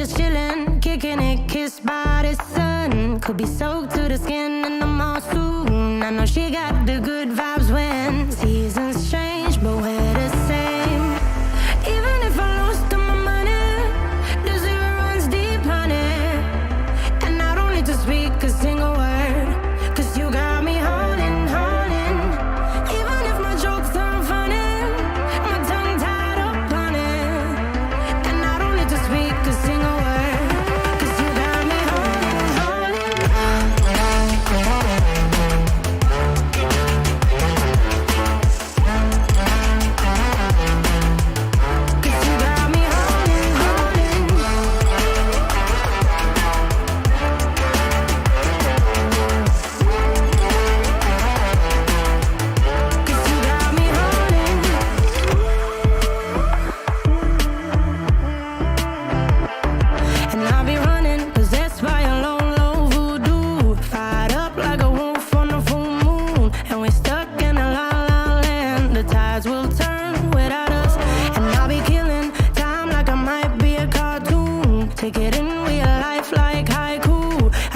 just chillin', kicking it, kissed by the sun. Could be soaked to the skin in the mall soon. I know she got the good vibes when seasons change, but we're the same. Even if I lost all my money, the zero runs deep, honey. And I don't need to speak a single word, 'cause you got me holding, holding. Even if my jokes aren't funny, my tongue tied up on it. And I don't need to speak a single word, 'cause you got me holding, holding. 'Cause you got me holding, holding. Cause you got me holding. And I'll be running, possessed by a low, low voodoo. Fired up like a wolf on a full moon. And we're stuck in a la la land. The tides will turn without us. And I'll be killing time like I might be a cartoon. Take it in real life like haiku.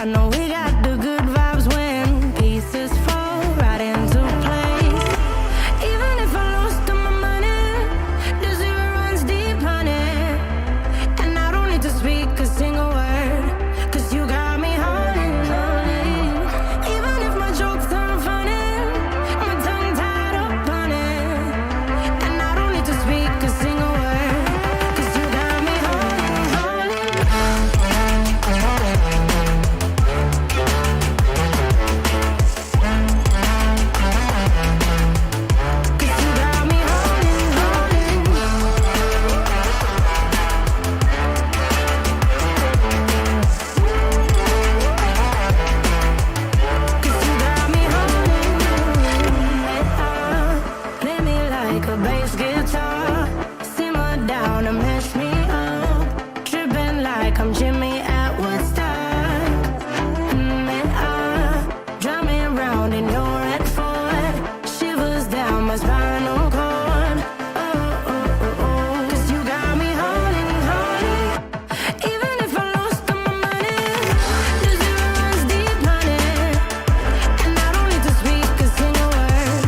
I know we got the good vibes when pieces fall right into place. Even if I lost all my money, the zero runs deep, honey. And I don't need to speak a single word, 'cause you got me holding, holding. Even if my jokes aren't funny, my tongue tied up on it. And I don't need to speak a single word, 'cause you got me holding, holding. 'Cause you got me holding, holding. Cause you got me holding. Play me like a bass guitar. Simmer down and mess me up. Tripping like I'm Jimmy at Woodstock. Drumming round in your red Ford. Shivers down my spinal cord. Cause you got me holding, holding. Even if I lost all my money, the zero runs deep, honey. And I don't need to speak a single word,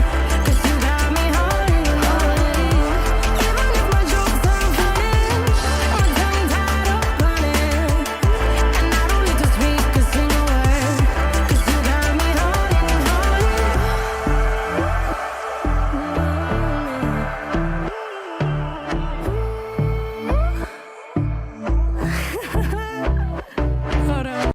'cause you got me holding, holding. Even if my jokes aren't funny, my tongue tied up on it. And I don't need to speak a single word, 'cause you got me holding, holding. Hold on.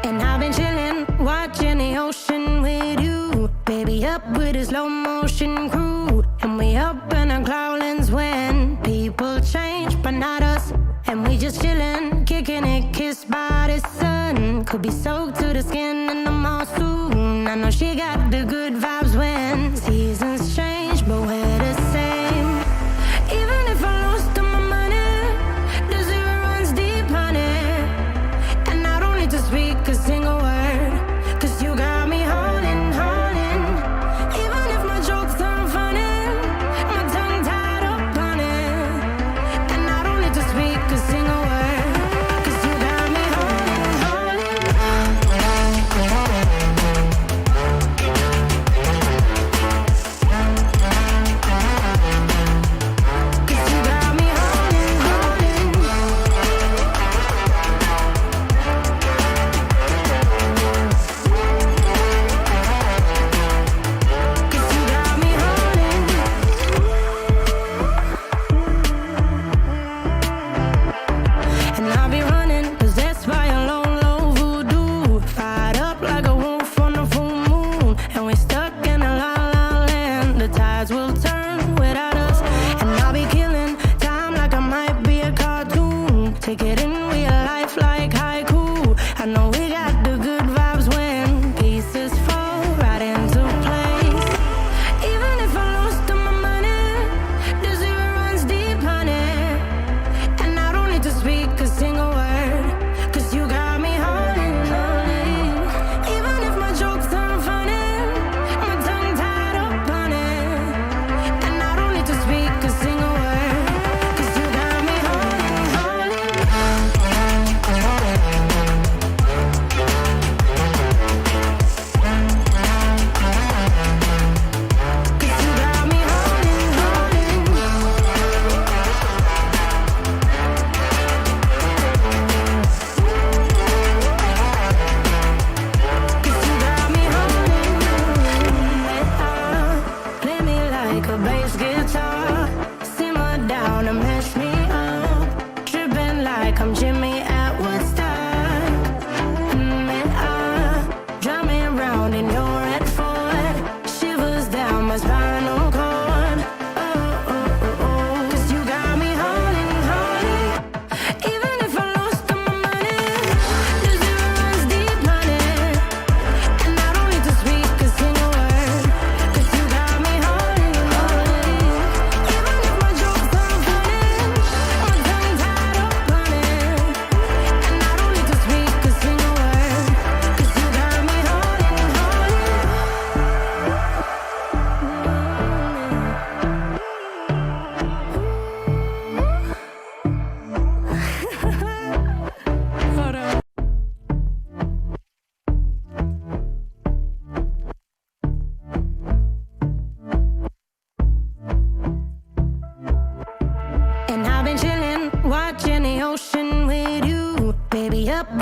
And I've been chillin', watching the ocean with you. Baby, up with a slow motion crew. And we up in our cloudlands when people change, but not us. And we just chillin', kicking it, kissed by the sun. Could be soaked to the skin in the mall soon. I know she got the good vibes when seasons change, but we're the same. Even if I lost all my money, the zero runs deep, honey. And I don't need to speak a single word, 'cause you got me holding, holding. Even if my jokes aren't funny, my tongue tied up on it. And I don't need to speak a single word, 'cause you got me holding, holding.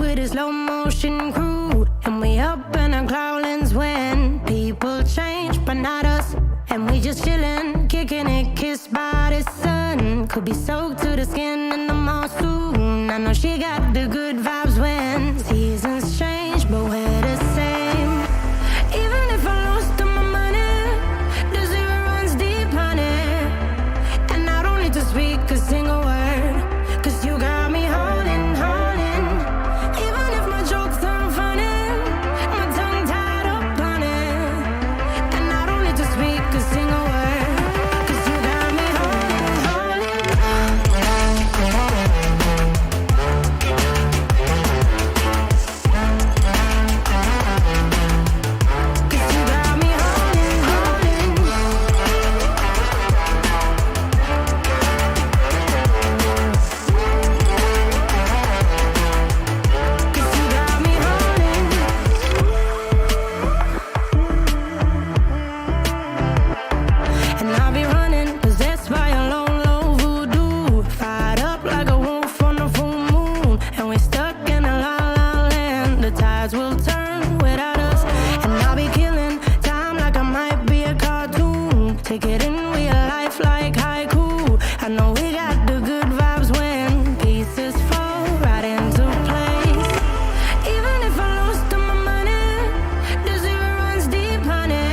with a slow motion crew, and we up in our growlings when people change, but not us. And we just chillin', kicking it, kissed by the sun. Could be soaked to the skin in the mall soon. I know she got the good vibes when seasons change, but we're the same. Even if I lost all my money, the zero runs deep, honey. And I don't need to speak a single word, 'cause you got me holding, holding. Even if my jokes aren't funny, my tongue tied up on it. And I don't need to speak a single word, 'cause you got me holding, holding. 'Cause you got me holding, holding. 'Cause you got me holding. And I'll be running, possessed by a low, low voodoo. Fired up like a wolf on the full moon. And we're stuck in a la la land. The tides will turn without us. And I'll be killing time like I might be a cartoon. Take it in real life like haiku. I know we got the good vibes when pieces fall right into place. Even if I lost all my money, the zero runs deep, honey.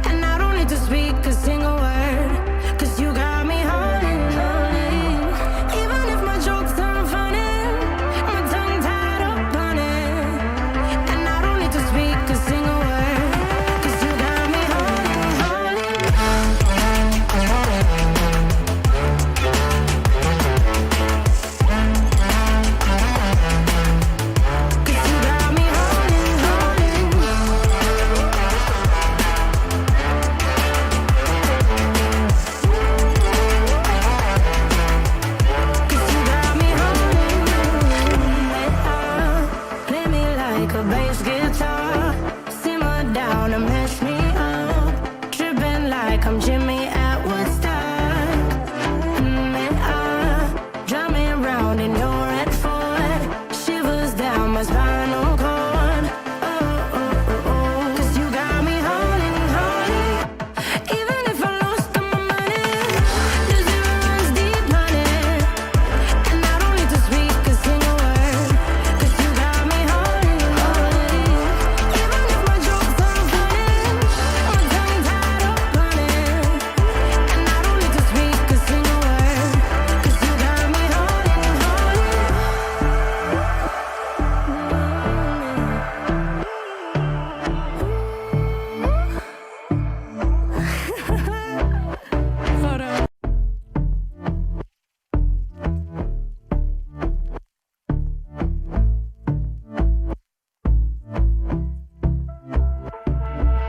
And I don't need to speak a single word, 'cause you got me holding, holding. Even if my jokes aren't funny, my tongue tied up on it. And I don't need to speak a single word, 'cause you got me holding, holding. 'Cause you got me holding, holding. 'Cause you got me holding. Play me like a bass guitar, simmer down and mess me up, tripping like I'm Jimmy at Woodstock. Drumming round in your red Ford, shivers down my spinal cord. Oh, oh, oh, oh. 'Cause you got me holding, holding. Even if I lost all my money, the zero runs deep, honey. And I don't need to speak a single word, 'cause you got me holding, holding. Even if my jokes aren't funny, my tongue tied up on it. And I don't need to speak a single word, 'cause you got me holding, holding. Hold on.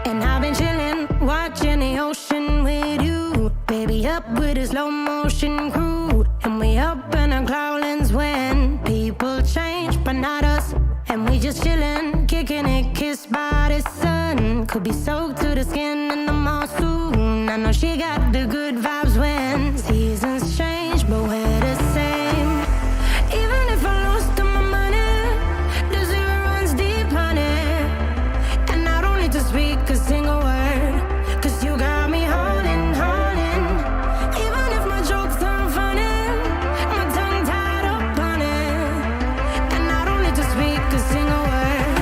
And I've been chillin', watching the ocean with you. Baby, up with a slow motion crew. And we up in our growlings when people change, but not us. And we just chillin', kicking it, kissed by the sun. Could be soaked to the skin in the mall soon. I know she got the good vibes when seasons change, but we're the same. Even if I lost all my money, the zero runs deep, honey. And I don't need to speak a single word, 'cause you got me holding, holding. Even if my jokes aren't funny, my tongue tied up on it. And I don't need to speak a single word,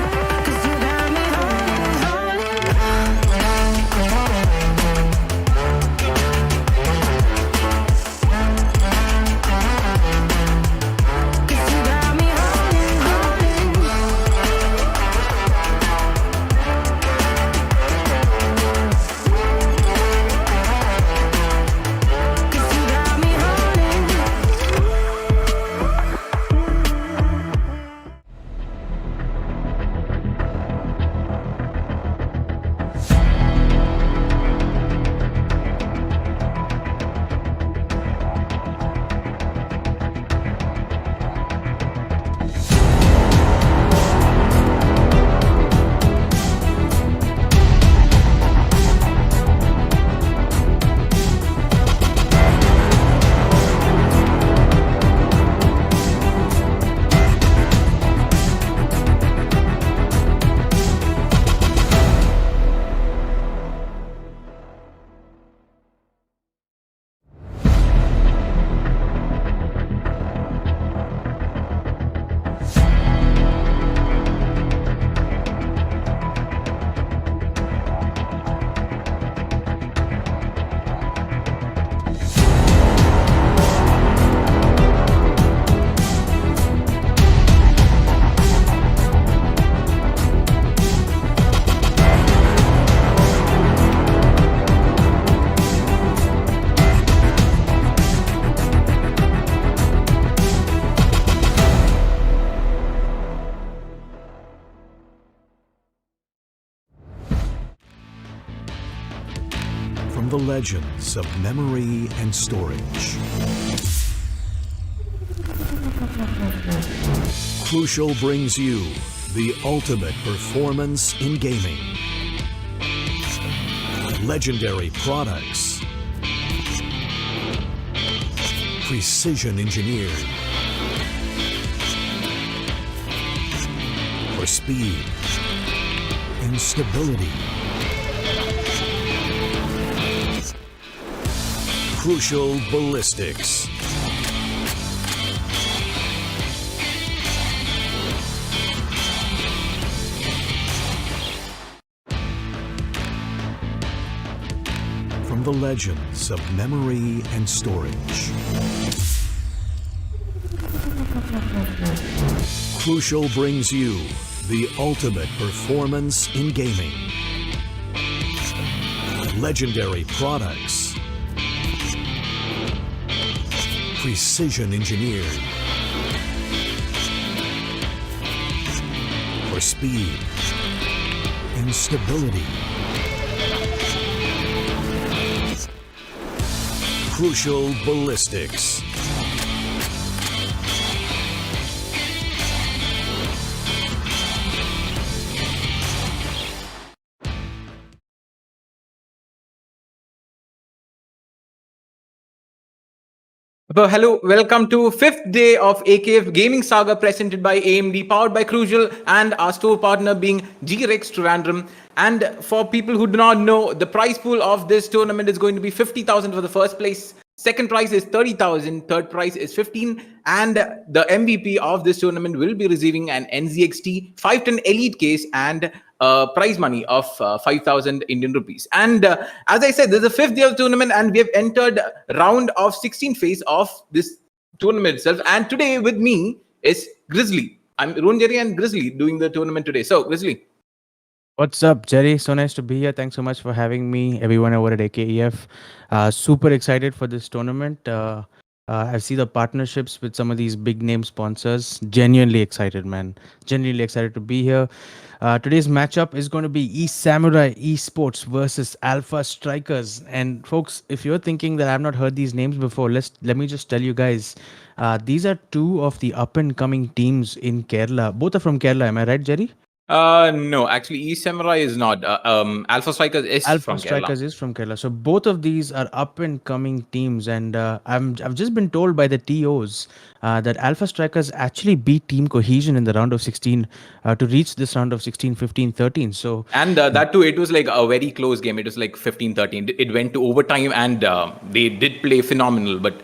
'cause you got me holding, holding. the legends of memory and storage. Crucial brings you the ultimate performance in gaming. Legendary products. Precision engineered. For speed and stability. Crucial Ballistix. From the legends of memory and storage. Crucial brings you the ultimate performance in gaming. Legendary products. Precision engineered. For speed and stability. Crucial Ballistix. So, hello, welcome to fifth day of AKEF Gaming Saga presented by AMD, powered by Crucial, and our store partner being Rigs Trivandrum. And for people who do not know, the prize pool of this tournament is going to be 50,000 for the first place. Second prize is 30,000. Third prize is 15. And the MVP of this tournament will be receiving an NZXT 510 Elite case and prize money of 5,000 Indian rupees. And as I said, this is the fifth day of the tournament, and we have entered round of 16 phase of this tournament itself. And today with me is Grizzly. I'm Roon Jerry and Grizzly doing the tournament today. So, Grizzly. What's up, Jerry? So nice to be here. Thanks so much for having me, everyone over at AKEF. Super excited for this tournament. I see the partnerships with some of these big name sponsors. Genuinely excited, man. Genuinely excited to be here. Today's matchup is going to be East Samurai Esports versus Alpha Strikers. And folks, if you're thinking that I've not heard these names before, let me just tell you guys. These are two of the up and coming teams in Kerala. Both are from Kerala. Am I right, Jerry? No, actually, East Samurai is not. Alpha Strikers is from Strikers Kerala. is from Kerala. So both of these are up and coming teams, and I've just been told by the TOs that Alpha Strikers actually beat Team Cohesion in the round of 16 to reach this round of 16, 15, 13. So and that too, it was like a very close game. It was like 15-13. It went to overtime, and they did play phenomenal. But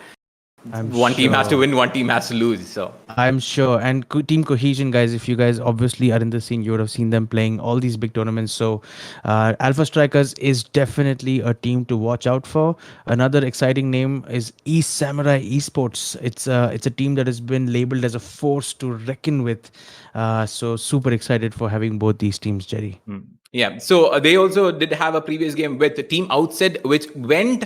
one team has to win, one team has to lose. So I'm sure. And Team Cohesion, guys, if you guys obviously are in the scene, you would have seen them playing all these big tournaments. So Alpha Strikers is definitely a team to watch out for. Another exciting name is East Samurai Esports. It's a team that has been labeled as a force to reckon with. So super excited for having both these teams, Jerry. Yeah. So they also did have a previous game with the Team Outset, which went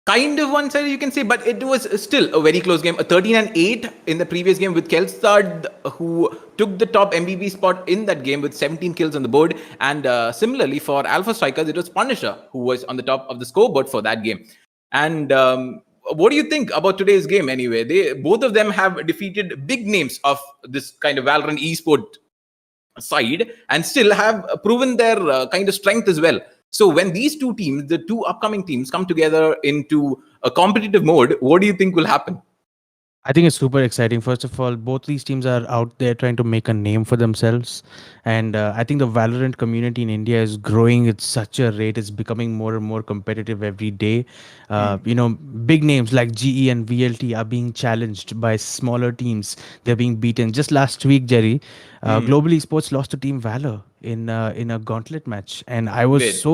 kind of one-sided, you can say, but it was still a very close game. A 13-8 in the previous game with Kelstad, who took the top MVP spot in that game with 17 kills on the board. And similarly, for Alpha Strikers, it was Punisher who was on the top of the scoreboard for that game. And what do you think about today's game anyway? Both of them have defeated big names of this kind of Valorant esport side and still have proven their kind of strength as well. So when these two teams, the two upcoming teams, come together into a competitive mode, what do you think will happen? I think it's super exciting. First of all, both these teams are out there trying to make a name for themselves. And I think the Valorant community in India is growing at such a rate. It's becoming more and more competitive every day. You know, big names like GE and VLT are being challenged by smaller teams. They're being beaten. Just last week, Jerry, Global Esports lost to Team Valor in a gauntlet match. And I was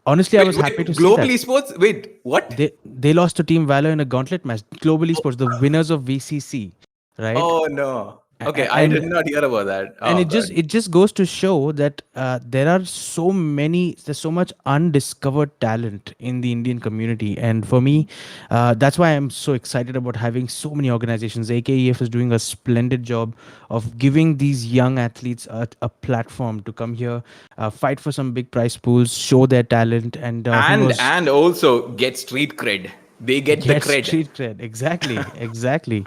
honestly, I was happy to see that. Global Esports? Wait, what? They lost to Team Valor in a gauntlet match. Global Esports, the winners of VCC, right? Oh, no. Okay, I did not hear about that. And Oh god. it just goes to show that there's so much undiscovered talent in the Indian community. And for me, that's why I'm so excited about having so many organizations. AKEF is doing a splendid job of giving these young athletes a platform to come here, fight for some big prize pools, show their talent, and who knows, And also get street cred. They get the get cred. street cred. Exactly, exactly.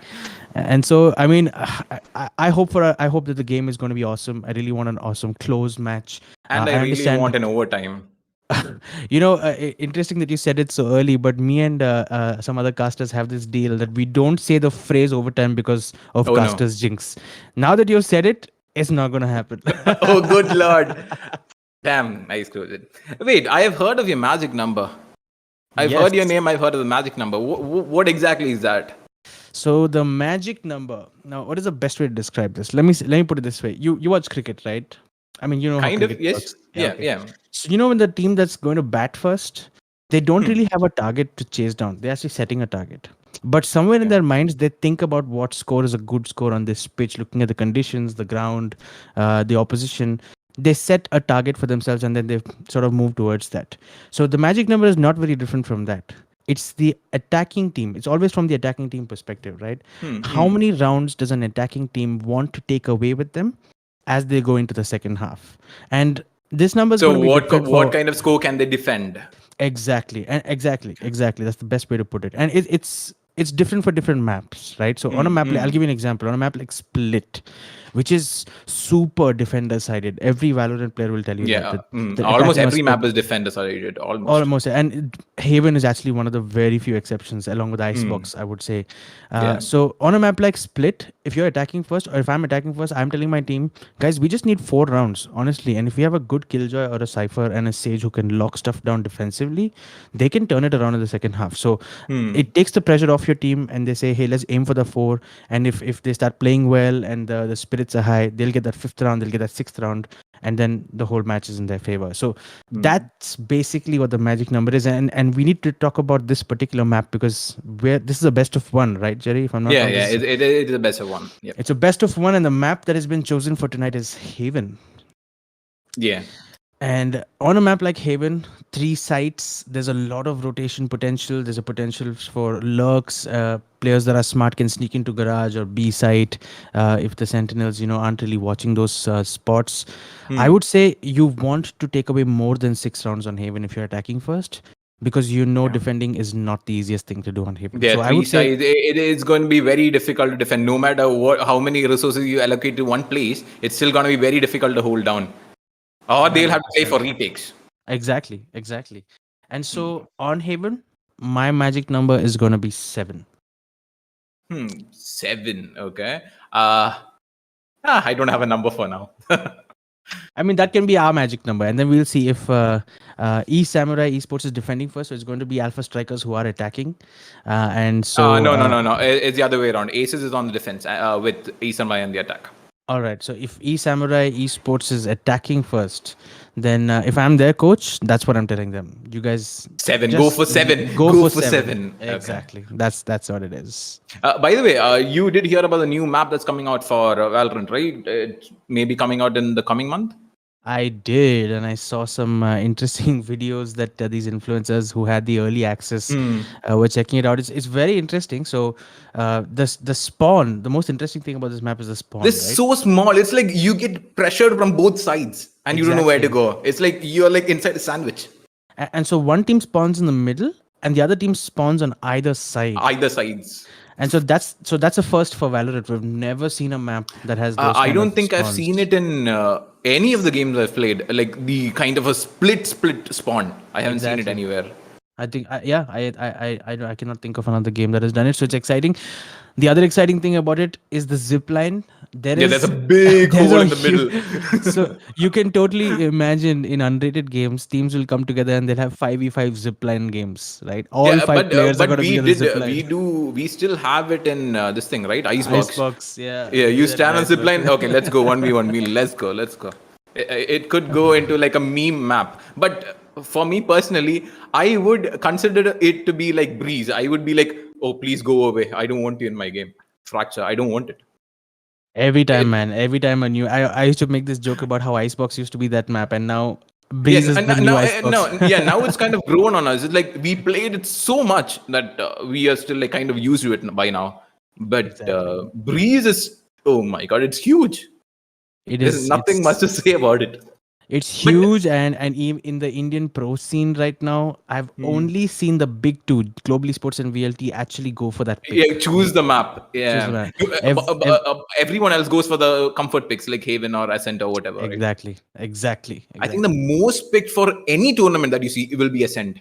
And so, I mean, I hope I hope that the game is going to be awesome. I really want an awesome close match. And I I really understand. want an overtime. Interesting that you said it so early, but me and some other casters have this deal that we don't say the phrase overtime because of Oh no. casters jinx. Now that you've said it, it's not going to happen. Oh good lord. Damn, nice close. Wait, I have heard of your magic number. I've heard your Yes. name, I've heard of the magic number. What exactly is that? So the magic number. Now, what is the best way to describe this? Let me put it this way. You watch cricket, right? I mean, you know how Kind of, cricket yes. works. Yeah, Okay. yeah. So you know when the team that's going to bat first, they don't really have a target to chase down. They're actually setting a target. But somewhere in their minds, they think about what score is a good score on this pitch, looking at the conditions, the ground, the opposition. They set a target for themselves and then they sort of move towards that. So the magic number is not very different from that. It's the attacking team. It's always from the attacking team perspective, right? How many rounds does an attacking team want to take away with them as they go into the second half? And this number is So going to be different what for kind of score can they defend? exactly and exactly. That's the best way to put it. And it's different for different maps, right? So on a map, I'll give you an example. On a map like Split, which is super defender sided, every Valorant player will tell you Yeah. that. The Almost attacking on every Split- map is defender sided. Almost. Almost, and Haven is actually one of the very few exceptions, along with Icebox, I would say. Yeah. So on a map like Split, if you're attacking first, or if I'm attacking first, I'm telling my team, guys, we just need 4 rounds, honestly. And if we have a good Killjoy or a Cypher and a Sage who can lock stuff down defensively, they can turn it around in the second half. So it takes the pressure off your team, and they say, hey, let's aim for the 4. And if they start playing well and the spirits are high, they'll get that 5th round, they'll get that 6th round, and then the whole match is in their favor. So that's basically what the magic number is. And we need to talk about this particular map because this is a best of 1, right, Jerry? If I'm not Yeah, wrong, yeah. this is It is the best of one. Yeah. it's a best of 1, and the map that has been chosen for tonight is Haven. Yeah. And on a map like Haven, 3 sites, there's a lot of rotation potential. There's a potential for lurks. Players that are smart can sneak into garage or B site if the sentinels, aren't really watching those spots. I would say you want to take away more than 6 rounds on Haven if you're attacking first, because defending is not the easiest thing to do on Haven. There So are I three would say sides. It is going to be very difficult to defend. No matter how many resources you allocate to one place, it's still going to be very difficult to hold down. Or they'll have to play for retakes. exactly. And so on Haven, my magic number is going to be 7. 7. Okay. I don't have a number for now. I mean, that can be our magic number. And then we'll see if Samurai Esports is defending first. So it's going to be Alpha Strikers who are attacking. And so. No. It's the other way around. Aces is on the defense with Samurai on the attack. All right. So if Samurai Esports is attacking first, then if I'm their coach, that's what I'm telling them. You guys 7. Go for 7. Go for 7. Okay. Exactly. That's what it is. By the way, you did hear about the new map that's coming out for Valorant, right? It may be coming out in the coming month. I did, and I saw some interesting videos that these influencers who had the early access were checking it out. It's very interesting. So the spawn, the most interesting thing about this map is the spawn. This is so small. It's like you get pressured from both sides and you don't know where to go. It's like you're like inside a sandwich. And so one team spawns in the middle and the other team spawns on either side. Either sides. And so that's a first for Valorant. We've never seen a map that has those I kind don't of think I've spawns. seen it in any of the games I've played. Like the kind of a split spawn. I haven't seen it anywhere. I think, I cannot think of another game that has done it. So it's exciting. The other exciting thing about it is the zip line. There's a big hole in the middle. So you can totally imagine in unrated games, teams will come together and they'll have 5v5 zipline games, right? All 5 players are going to be on the zipline. We still have it in this thing, right? Icebox. Yeah. Yeah, you stand on zipline. Okay, let's go 1v1. Let's go. It could go into like a meme map. But for me personally, I would consider it to be like Breeze. I would be like, oh, please go away. I don't want you in my game. Fracture. I don't want it. Every time, It, man. Every time a new. I used to make this joke about how Icebox used to be that map, and now yeah, Breeze is and the new now, Icebox. yeah, now it's kind of grown on us. It's like we played it so much that we are still like kind of used to it by now. But Exactly. Breeze is, oh my god, it's huge. It There's is. nothing much to say about it. It's But huge, and even in the Indian pro scene right now, I've hmm, only seen the big two, Globally Sports and VLT, actually go for that pick. yeah, choose the map. Choose the Yeah, map. everyone else goes for the comfort picks like Haven or Ascent or whatever, right? Exactly, exactly, I think the exactly. most picked for any tournament that you see will be Ascent.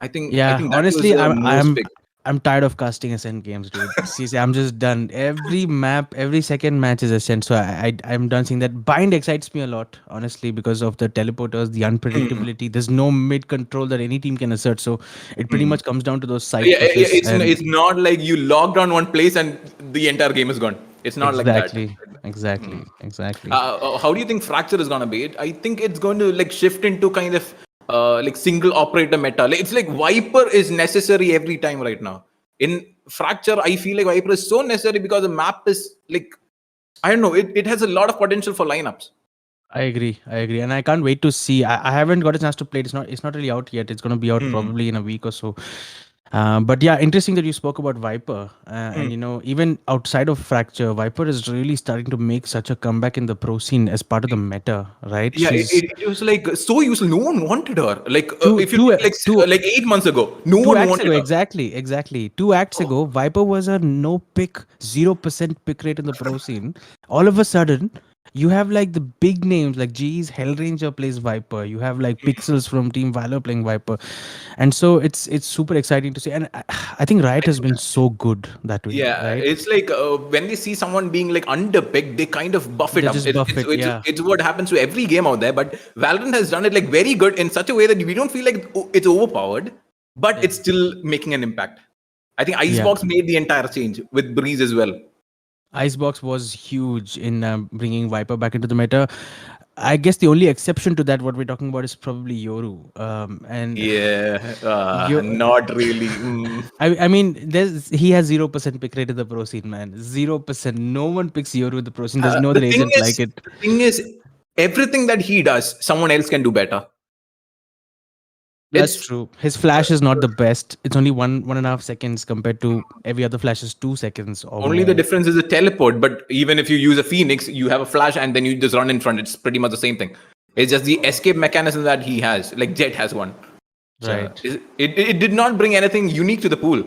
I Yeah, think that was honestly, the most picked. I'm tired of casting Ascent games, dude. Seriously, I'm just done. Every map, every second match is Ascent, so I'm done seeing that. Bind excites me a lot, honestly, because of the teleporters, the Hmm, unpredictability. There's no mid control that any team can assert, so it pretty hmm. much comes down to those side Yeah, pushes and it's not like you logged on one place and the entire game is gone. It's not like that. exactly, exactly, exactly. How do you think Fracture is gonna be? I think it's going to like shift into kind of like single operator meta. Like, it's like Viper is necessary every time right now. In Fracture, I feel like Viper is so necessary because the map is like, I don't know, it has a lot of potential for lineups. I agree. I agree, and I can't wait to see. I haven't got a chance to play it. It's not really out yet. It's gonna be out Hmm. probably in a week or so. But yeah, interesting that you spoke about Viper, Hmm. and even outside of Fracture, Viper is really starting to make such a comeback in the pro scene as part of the meta, right? Yeah, She's it was like so useful. No one wanted her. Like two if you two take like two like 8 months ago, no two one acts ago, wanted her. exactly. 2 acts Oh, ago, Viper was a no pick, 0% pick rate in the pro scene. All of a sudden, you have like the big names like G's Hellranger plays Viper. You have like Pixels from Team Valor playing Viper, and so it's super exciting to see. And I think Riot I has think been so good that way, yeah, right? it's like when they see someone being like underpicked, they kind of buff it They up. just buff it, yeah. It's what happens to every game out there. But Valorant has done it like very good in such a way that we don't feel like it's overpowered, but Yeah. it's still making an impact. I think Yeah. Icebox made the entire change with Breeze as well. Icebox was huge in bringing Viper back into the meta. I guess the only exception to that, what we're talking about, is probably Yoru. And Yeah, you, not really. Mm. I mean, he has 0% pick rate in the pro scene, man. 0%. No one picks Yoru in the pro scene. There's no other agent like it. The thing is, everything that he does, someone else can do better. That's It's true. His flash is not the best. It's only 1.5 seconds compared to every other flash is 2 seconds or only the more. difference is a teleport. But even if you use a Phoenix, you have a flash and then you just run in front. It's pretty much the same thing. It's just the escape mechanism that he has. Like Jet has one. So Right. it did not bring anything unique to the pool.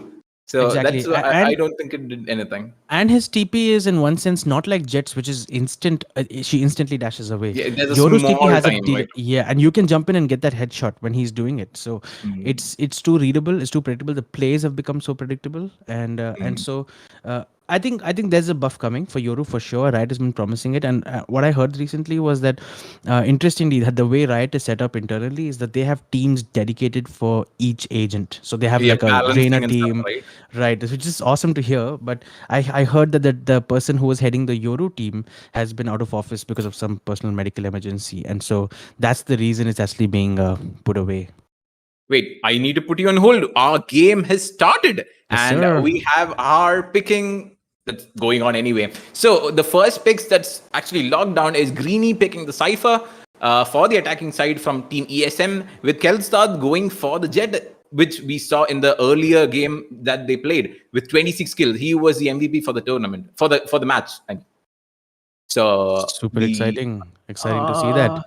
So Exactly. that's why I don't think it did anything. And his TP is in one sense not like Jet's, which is instant. She instantly dashes away. Yeah, there's a Yoru's TP small has a time, delay, right? yeah, and you can jump in and get that headshot when he's doing it. So Mm, it's too readable. It's too predictable. The plays have become so predictable, and mm. so I think there's a buff coming for Yoru for sure. Riot has been promising it, and what I heard recently was that interestingly, that the way Riot is set up internally is that they have teams dedicated for each agent. So they have Yeah, like a balancing Reina and stuff, team, right? right? Which is awesome to hear. But I heard that the person who was heading the Yoru team has been out of office because of some personal medical emergency, and so that's the reason it's actually being put away. Wait, I need to put you on hold. Our game has started, Yes, and sir. we have our picking that's going on anyway. So the first picks that's actually locked down is Greeny picking the Cypher for the attacking side from Team ESM, with Kelstad going for the Jet, which we saw in the earlier game that they played with 26 kills. He was the MVP for the tournament for the match. So Super the exciting to see that. uh,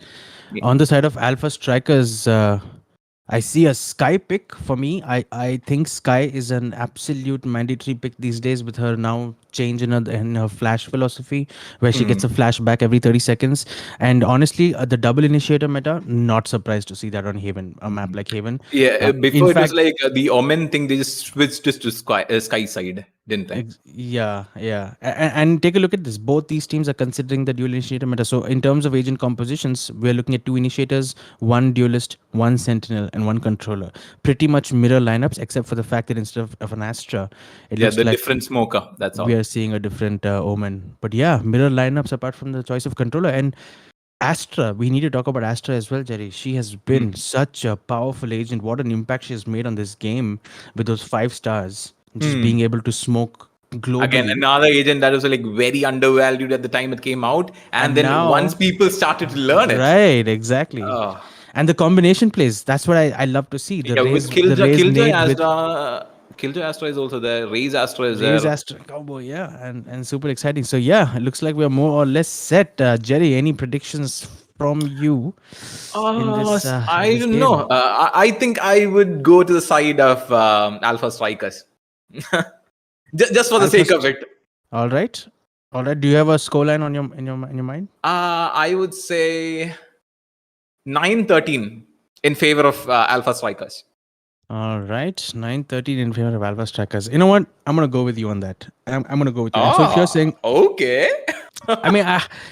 On the side of Alpha Strikers, I see a Sky pick for me. I think Sky is an absolute mandatory pick these days with her now change in her flash philosophy, where she gets a flash back every 30 seconds. And honestly, the double initiator meta, not surprised to see that on Haven, a map like Haven. yeah, In before it was fact, like the Omen thing, they just switched it to Sky side, didn't they? Yeah. And take a look at this. Both these teams are considering the dual initiator meta. So in terms of agent compositions, we're looking at two initiators, one duelist, one sentinel, and one controller. Pretty much mirror lineups, except for the fact that instead of an Astra, it Yeah, looks the like different smoker. That's we are all. seeing a different Omen. But yeah, mirror lineups apart from the choice of controller. And Astra, we need to talk about Astra as well, Jerry. She has Mm. been such a powerful agent. What an impact she has made on this game with those 5 stars. Just Hmm. being able to smoke globally. Again, another agent that was like very undervalued at the time it came out, and then now, once people started to learn it, right, exactly. oh, And the combination plays, that's what I love to see. The yeah, Raze, with the Raze Killjoy nade with Killjoy Astra is also there. Raze Astra is Raze there. Astra combo, yeah, and super exciting. So yeah, it looks like we're more or less set. Jerry, any predictions from you in I this don't game? know. I think I would go to the side of Alpha Strikers, just for the Alpha sake of St- it. All right, all right. Do you have a scoreline on your mind? I would say 9-13 in favor of Alpha Strikers. All right, 9-13 in favor of Alpha Strikers. You know what? I'm gonna go with you on that. I'm gonna go with you. And so if you're saying, Okay. I mean,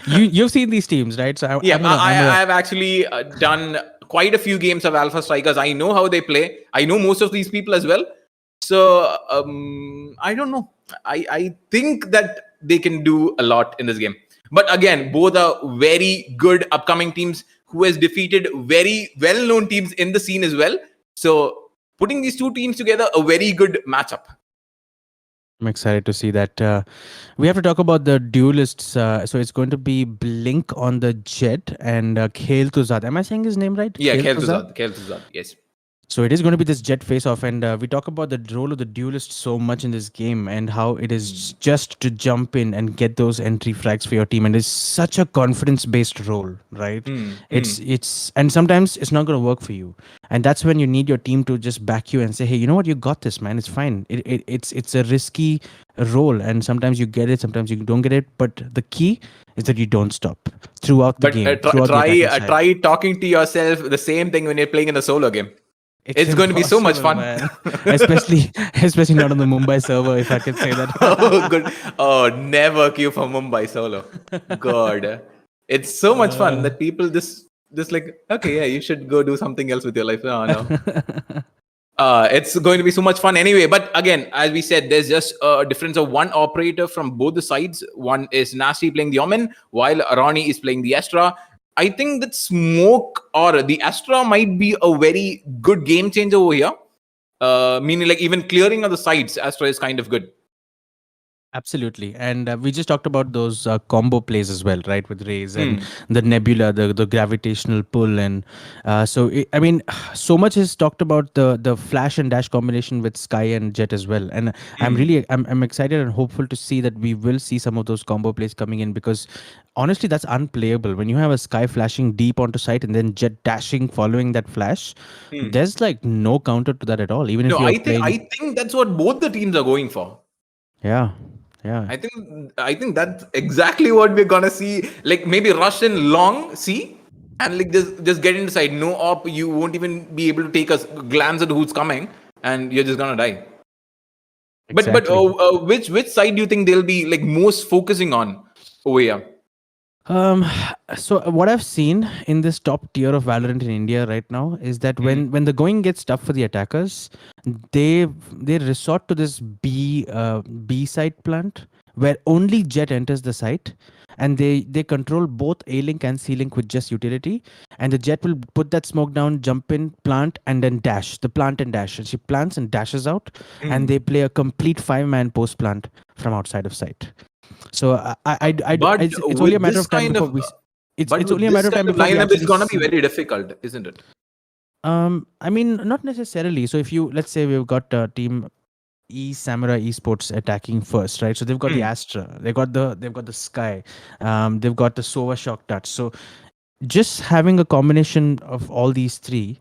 you've seen these teams, right? So Yeah, I'm gonna I've actually done quite a few games of Alpha Strikers. I know how they play. I know most of these people as well. So I don't know. I think that they can do a lot in this game. But again, both are very good upcoming teams who has defeated very well-known teams in the scene as well. So putting these two teams together, a very good matchup. I'm excited to see that. We have to talk about the duelists. So it's going to be Blink on the Jet and Khail Tuzad. Am I saying his name right? Yeah, Khail Khail Tuzad, yes. So it is going to be this Jet face-off, and we talk about the role of the duelist so much in this game, and how it is just to jump in and get those entry frags for your team, and it's such a confidence-based role, right? It's and sometimes it's not going to work for you, and that's when you need your team to just back you and say, hey, you know what, you got this, man. It's fine. It's a risky role, and sometimes you get it, sometimes you don't get it, but the key is that you don't stop throughout the game. Throughout the attacking side. Try talking to yourself the same thing when you're playing in a solo game. It's going to be so much fun, especially not on the Mumbai server, if I could say that. Oh, good. Oh, never queue for Mumbai solo. God, it's so much fun that people just like, okay, yeah, you should go do something else with your life. Oh no. It's going to be so much fun anyway. But again, as we said, there's just a difference of one operator from both the sides. One is Nasty playing the Omen, while Ronnie is playing the Astra. I think that Smoke or the Astra might be a very good game changer over here. Meaning, like, even clearing of the sides, Astra is kind of good. Absolutely. And we just talked about those combo plays as well, right? With Raze and the Nebula, the gravitational pull. And I mean, so much is talked about the flash and dash combination with Sky and Jet as well. And I'm excited and hopeful to see that we will see some of those combo plays coming in, because honestly, that's unplayable. When you have a Sky flashing deep onto site and then Jet dashing following that flash, there's like no counter to that at all. Even if you're playing... I think that's what both the teams are going for. Yeah. I think that's exactly what we're gonna see. Like, maybe rush in long, see, and like just get inside. No op, you won't even be able to take a glance at who's coming, and you're just gonna die. Exactly. But which side do you think they'll be like most focusing on over here? So what I've seen in this top tier of Valorant in India right now is that when the going gets tough for the attackers, they resort to this B site plant where only Jet enters the site, and they control both A link and C link with just utility, and the Jet will put that smoke down, jump in, plant, and then dash. The plant and dash, and she plants and dashes out, and they play a complete 5-man post plant from outside of sight. So it's only a matter of time before we. It's only a matter of time before we lineup is gonna be very difficult, isn't it? I mean, not necessarily. So if you, let's say we've got team Samurai Esports attacking first, right? So they've got the Astra, they've got the Sky, they've got the Sova Shock Touch. So just having a combination of all these three,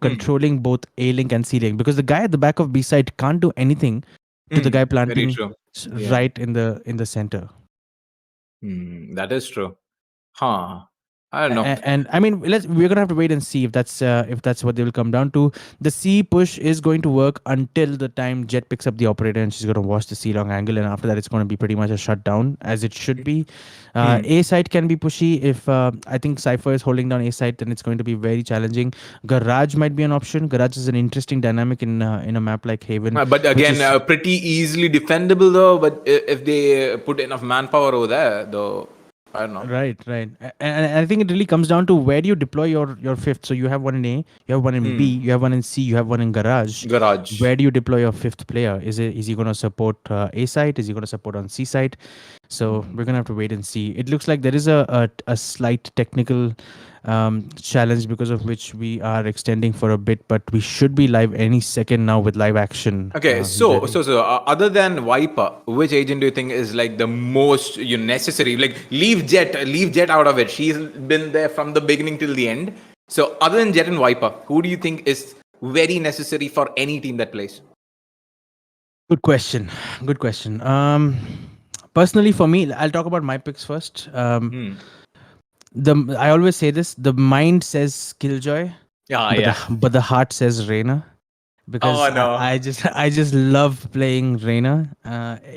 controlling both A link and C link, because the guy at the back of B side can't do anything to the guy planting right in the center. That is true. Huh. I don't know. And I mean, we're gonna have to wait and see if that's what they will come down to. The C push is going to work until the time Jet picks up the operator and she's gonna watch the C long angle, and after that it's gonna be pretty much a shutdown, as it should be. A site can be pushy if I think Cypher is holding down A site, then it's going to be very challenging. Garage might be an option. Garage is an interesting dynamic in a map like Haven. But again, pretty easily defendable though. But if they put enough manpower over there, though. I don't know. Right, right. And I think it really comes down to where do you deploy your fifth. So you have one in A, you have one in B, you have one in C, you have one in garage. Garage. Where do you deploy your fifth player? Is he going to support A site? Is he going to support on C site? So we're gonna have to wait and see. It looks like there is a slight technical challenge because of which we are extending for a bit, but we should be live any second now with live action. Okay, other than Viper, which agent do you think is like the most necessary? Like leave Jet out of it. She's been there from the beginning till the end. So other than Jet and Viper, who do you think is very necessary for any team that plays? Good question. Good question. Personally, for me, I'll talk about my picks first. I always say this: the mind says Killjoy, but the heart says Reyna. Because Oh, no. I just love playing Reyna,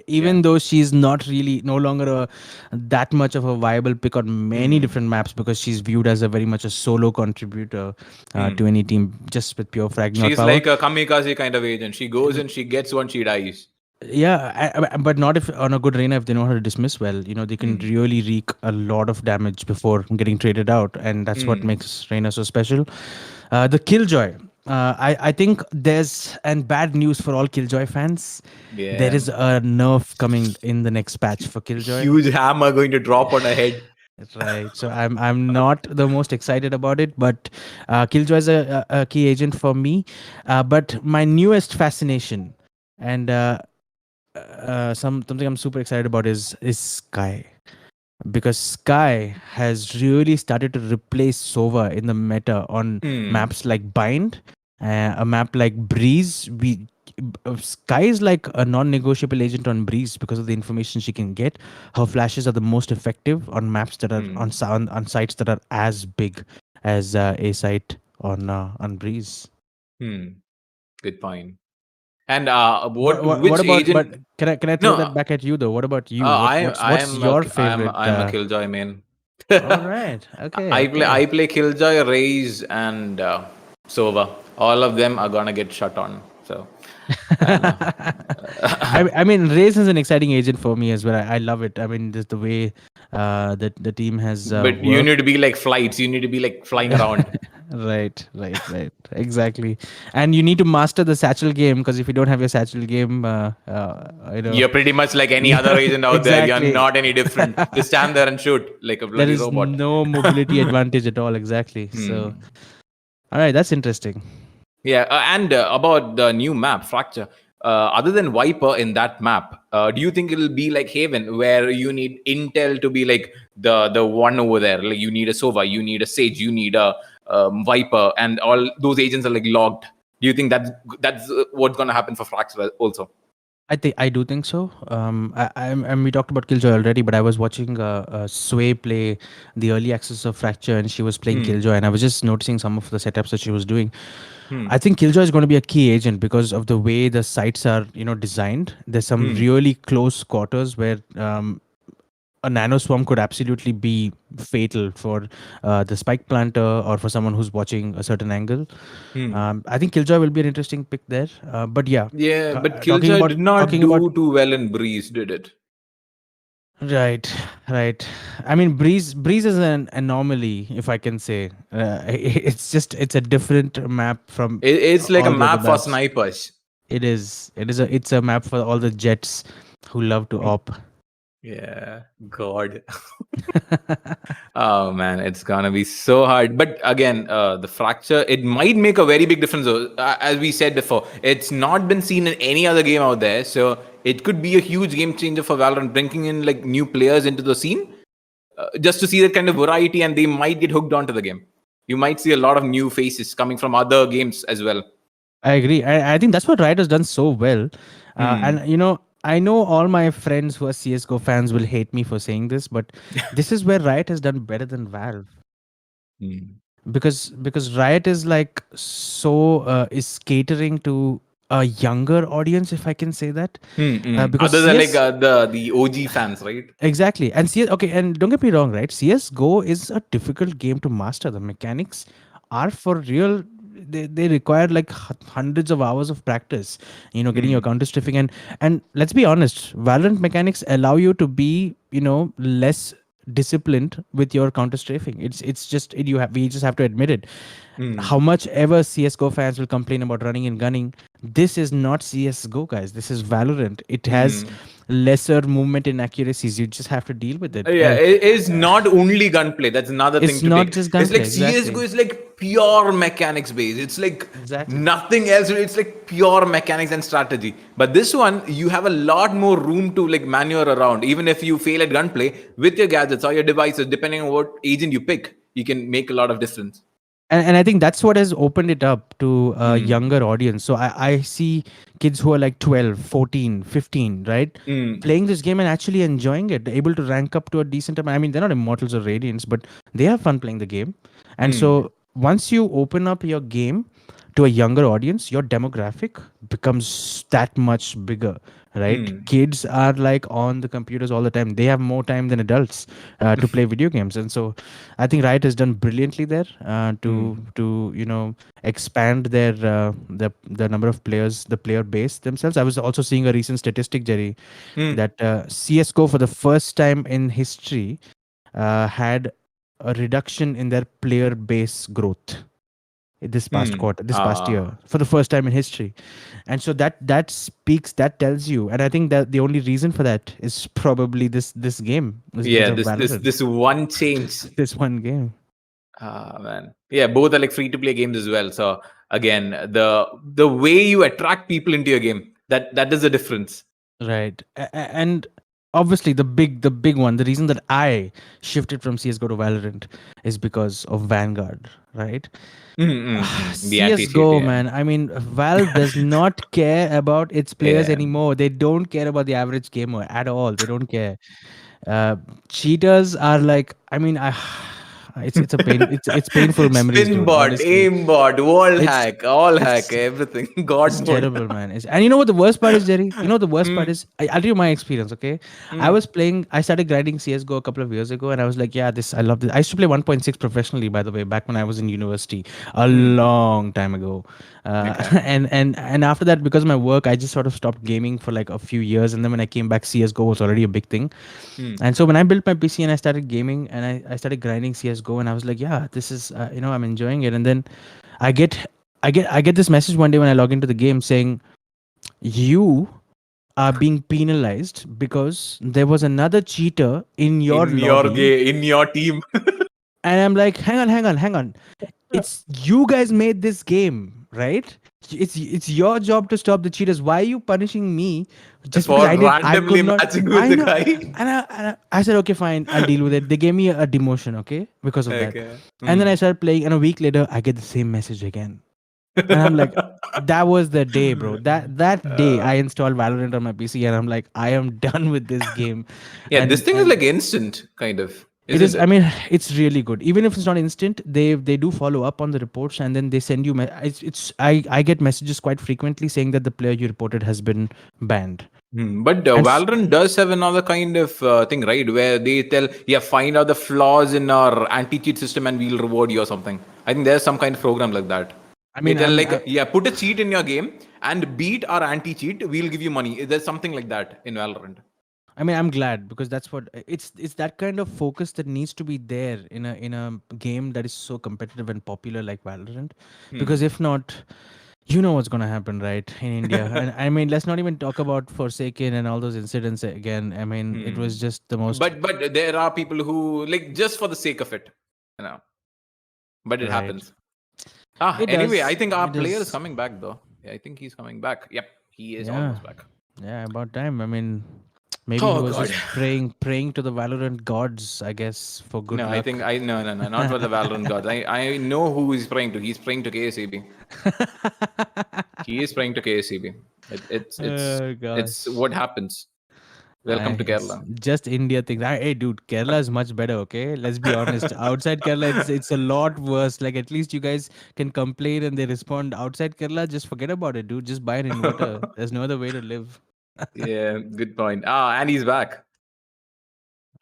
even though she's not really no longer that much of a viable pick on many different maps, because she's viewed as a very much a solo contributor to any team just with pure fragging out She's power. like a kamikaze kind of agent. She goes and she gets one, she dies. Yeah, but not if on a good Reyna, if they know how to dismiss well, they can really wreak a lot of damage before getting traded out, and that's what makes Reyna so special. The Killjoy. I think there's and bad news for all Killjoy fans. Yeah. There is a nerf coming in the next patch for Killjoy. Huge hammer going to drop on her head. Right. So I'm not the most excited about it, but Killjoy is a key agent for me. But my newest fascination and something I'm super excited about is Sky. Because Sky has really started to replace Sova in the meta on maps like Bind, a map like Breeze. Sky is like a non-negotiable agent on Breeze because of the information she can get. Her flashes are the most effective on maps that are on sites that are as big as a site on Breeze. Good point. And what about? agent? But can I throw that back at you though? What about you? What's your favorite? I'm a Killjoy man. All right. Okay. I play Killjoy, Raze, and Sova. All of them are gonna get shut on. So. I mean, Raze is an exciting agent for me as well. I love it. I mean, just the way that the team has. But you need to be like flights. You need to be like flying around. Right. Exactly. And you need to master the satchel game, because if you don't have your satchel game, you're pretty much like any other agent out there. Exactly. You're not any different. Just stand there and shoot like a bloody robot. There is no mobility advantage at all. Exactly. So, all right, that's interesting. Yeah, and about the new map, Fracture. Other than Viper in that map, do you think it'll be like Haven, where you need Intel to be like the one over there? Like you need a Sova, you need a Sage, you need a Viper, and all those agents are like logged. Do you think that's what's gonna happen for Fracture also? I do think so. We talked about Killjoy already, but I was watching Sway play the early access of Fracture, and she was playing Killjoy, and I was just noticing some of the setups that she was doing. I think Killjoy is going to be a key agent because of the way the sites are, designed. There's some really close quarters where a nano swarm could absolutely be fatal for the spike planter or for someone who's watching a certain angle. I think Killjoy will be an interesting pick there. But yeah. Yeah, but Killjoy did not do too well in Breeze, did it? Right. I mean, Breeze is an anomaly, if I can say. It's a different map from. It's like a all the map other for maps. snipers. It's a map for all the jets who love to op. Yeah, God. Oh man, it's gonna be so hard. But again, the Fracture, it might make a very big difference. As we said before, it's not been seen in any other game out there, so it could be a huge game changer for Valorant, bringing in like new players into the scene, just to see that kind of variety, and they might get hooked onto the game. You might see a lot of new faces coming from other games as well. I agree. I think that's what Riot has done so well. And I know all my friends who are CSGO fans will hate me for saying this, but this is where Riot has done better than Valve. Because Riot is like is catering to a younger audience, if I can say that. Because other than like the OG fans, right? Exactly. And and don't get me wrong, right? CSGO is a difficult game to master. The mechanics are for real. They require like hundreds of hours of practice, getting your counter strafing, and let's be honest, Valorant mechanics allow you to be less disciplined with your counter strafing. It's just we just have to admit it. Hmm. How much ever CS:GO fans will complain about running and gunning, this is not CS:GO, guys. This is Valorant. It has lesser movement inaccuracies. You just have to deal with it. Yeah, it is not only gunplay. That's another thing It's to not take. just It's like gunplay, CS:GO exactly. is like pure mechanics based. It's like Exactly. nothing else. It's like pure mechanics and strategy. But this one, you have a lot more room to like maneuver around. Even if you fail at gunplay with your gadgets or your devices, depending on what agent you pick, you can make a lot of difference. And I think that's what has opened it up to a younger audience. So I see kids who are like 12, 14, 15, right? Playing this game and actually enjoying it, able to rank up to a decent amount. I mean, they're not immortals or radiants, but they have fun playing the game. And so once you open up your game to a younger audience, your demographic becomes that much bigger, right? Kids are like on the computers all the time. They have more time than adults to play video games. And so I think Riot has done brilliantly there to expand the number of players, the player base themselves. I was also seeing a recent statistic, Jerry, that CS:GO for the first time in history had a reduction in their player base growth this past quarter, this past year, for the first time in history. And so that tells you, and I think that the only reason for that is probably this game, is because Yeah, of this Valorant. this one change. This one game. Ah man, yeah, both are like free to play games as well. So again, the way you attract people into your game, that is the difference. Right. And obviously the big one, the reason that I shifted from CS:GO to Valorant is because of Vanguard, right? The anti-cheat, CS:GO, yeah. man. I mean, Valve does not care about its players Yeah. anymore. They don't care about the average gamer at all. They don't care. Uh, Cheaters are like, I mean, it's a pain. It's painful memories, Spin dude. bot, Honestly, aim bot, wall it's hack, all hack, it's everything. it's God mode. terrible, man. And you know what the worst part is, Jerry? You know what the worst part is? I'll tell you my experience, okay? I started grinding CSGO a couple of years ago, and I was like, yeah, I love this. I used to play 1.6 professionally, by the way, back when I was in university, a long time ago. Okay. And after that, because of my work, I just sort of stopped gaming for like a few years. And then when I came back, CSGO was already a big thing. And so when I built my PC and I started gaming and I started grinding CSGO, and I was like, yeah, this is, I'm enjoying it. And then I get I get this message one day when I log into the game saying you are being penalized because there was another cheater in your lobby. In your team. And I'm like, hang on. It's you guys made this game, right? It's your job to stop the cheaters. Why are you punishing me just because For I could randomly not? matching with I the know. guy. I said, okay, fine, I'll deal with it. They gave me a demotion, okay, because of that. Okay. And then I started playing, and a week later, I get the same message again. And I'm like, that was the day, bro. That day I installed Valorant on my PC, and I'm like, I am done with this game. Yeah, this thing is And like instant, kind of, it isn't is. I it? mean, it's really good. Even if it's not instant, they do follow up on the reports, and then they send you. I get messages quite frequently saying that the player you reported has been banned. But And Valorant does have another kind of thing, right? Where they tell, yeah, find out the flaws in our anti-cheat system and we'll reward you or something. I think there's some kind of program like that. I They mean, tell like, yeah, put a cheat in your game and beat our anti-cheat. We'll give you money. There's something like that in Valorant. I mean, I'm glad because that's what it's that kind of focus that needs to be there in a game that is so competitive and popular like Valorant. Because if not, you know what's gonna happen, right, in India. And I mean, let's not even talk about Forsaken and all those incidents again. I mean, it was just the most But there are people who like just for the sake of it, you know. But it right. happens. It Anyway, I does. think our It player is does. coming back though. Yeah, I think he's coming back. Yep, he is Yeah. almost back. Yeah, about time. I mean, maybe he Oh was god. just praying to the Valorant gods, I guess, for good No, I luck. think no, not for the Valorant gods. I know who he's praying to. He's praying to KSEB. He is praying to KSEB. Oh It's gosh. what happens. Welcome to It's Kerala. just India things. Hey, dude, Kerala is much better. Okay, let's be honest. Outside Kerala, it's a lot worse. Like at least you guys can complain and they respond. Outside Kerala, just forget about it, dude. Just buy an inverter. There's no other way to live. Yeah, good point. And he's back.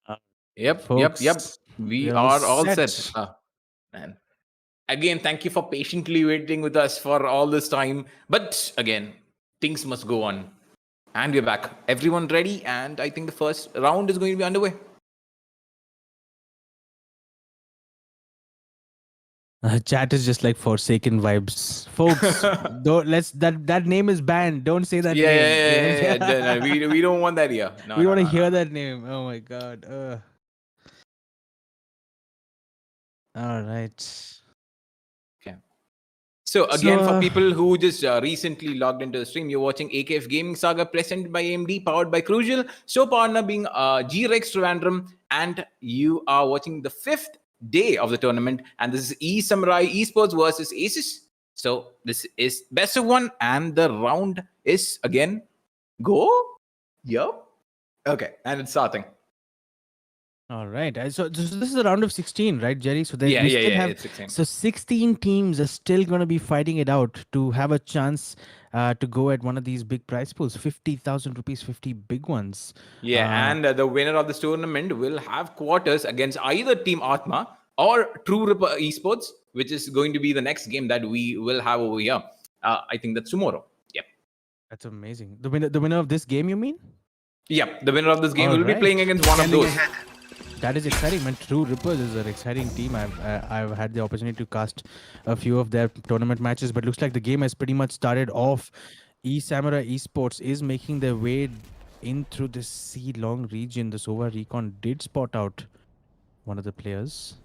Uh, Yep. Folks, We we're all are all set. set. Man. Again, thank you for patiently waiting with us for all this time. But again, things must go on. And we're back. Everyone ready? And I think the first round is going to be underway. Chat is just like Forsaken vibes, folks. Don't let's that name is banned. Don't say that name. No, we don't want that here. No, We no, don't want to no, no. hear that name. Oh my god. All right. Okay. So again, So, for people who just recently logged into the stream, you're watching AKEF Gaming Saga presented by AMD, powered by Crucial, show partner being Rigs Trivandrum, and you are watching the 5th day of the tournament, and this is Samurai Esports versus Aces. So this is best of 1, and the round is again go. Yup. Okay, and it's starting. all right. So this is a round of 16, right, Jerry? So we still have It's 16. so 16 teams are still going to be fighting it out to have a chance to go at one of these big prize pools, 50,000 rupees, 50 big ones. Yeah, and the winner of this tournament will have quarters against either Team Atma or True Ripper Esports, which is going to be the next game that we will have over here. I think that's tomorrow. Yep. That's amazing. The winner of this game, you mean? Yep. The winner of this game will be Alright. playing against one of those. That is exciting, man. True Rippers is an exciting team. I've had the opportunity to cast a few of their tournament matches, but looks like the game has pretty much started off. Samurai Esports is making their way in through this sea long region. The Sova Recon did spot out one of the players.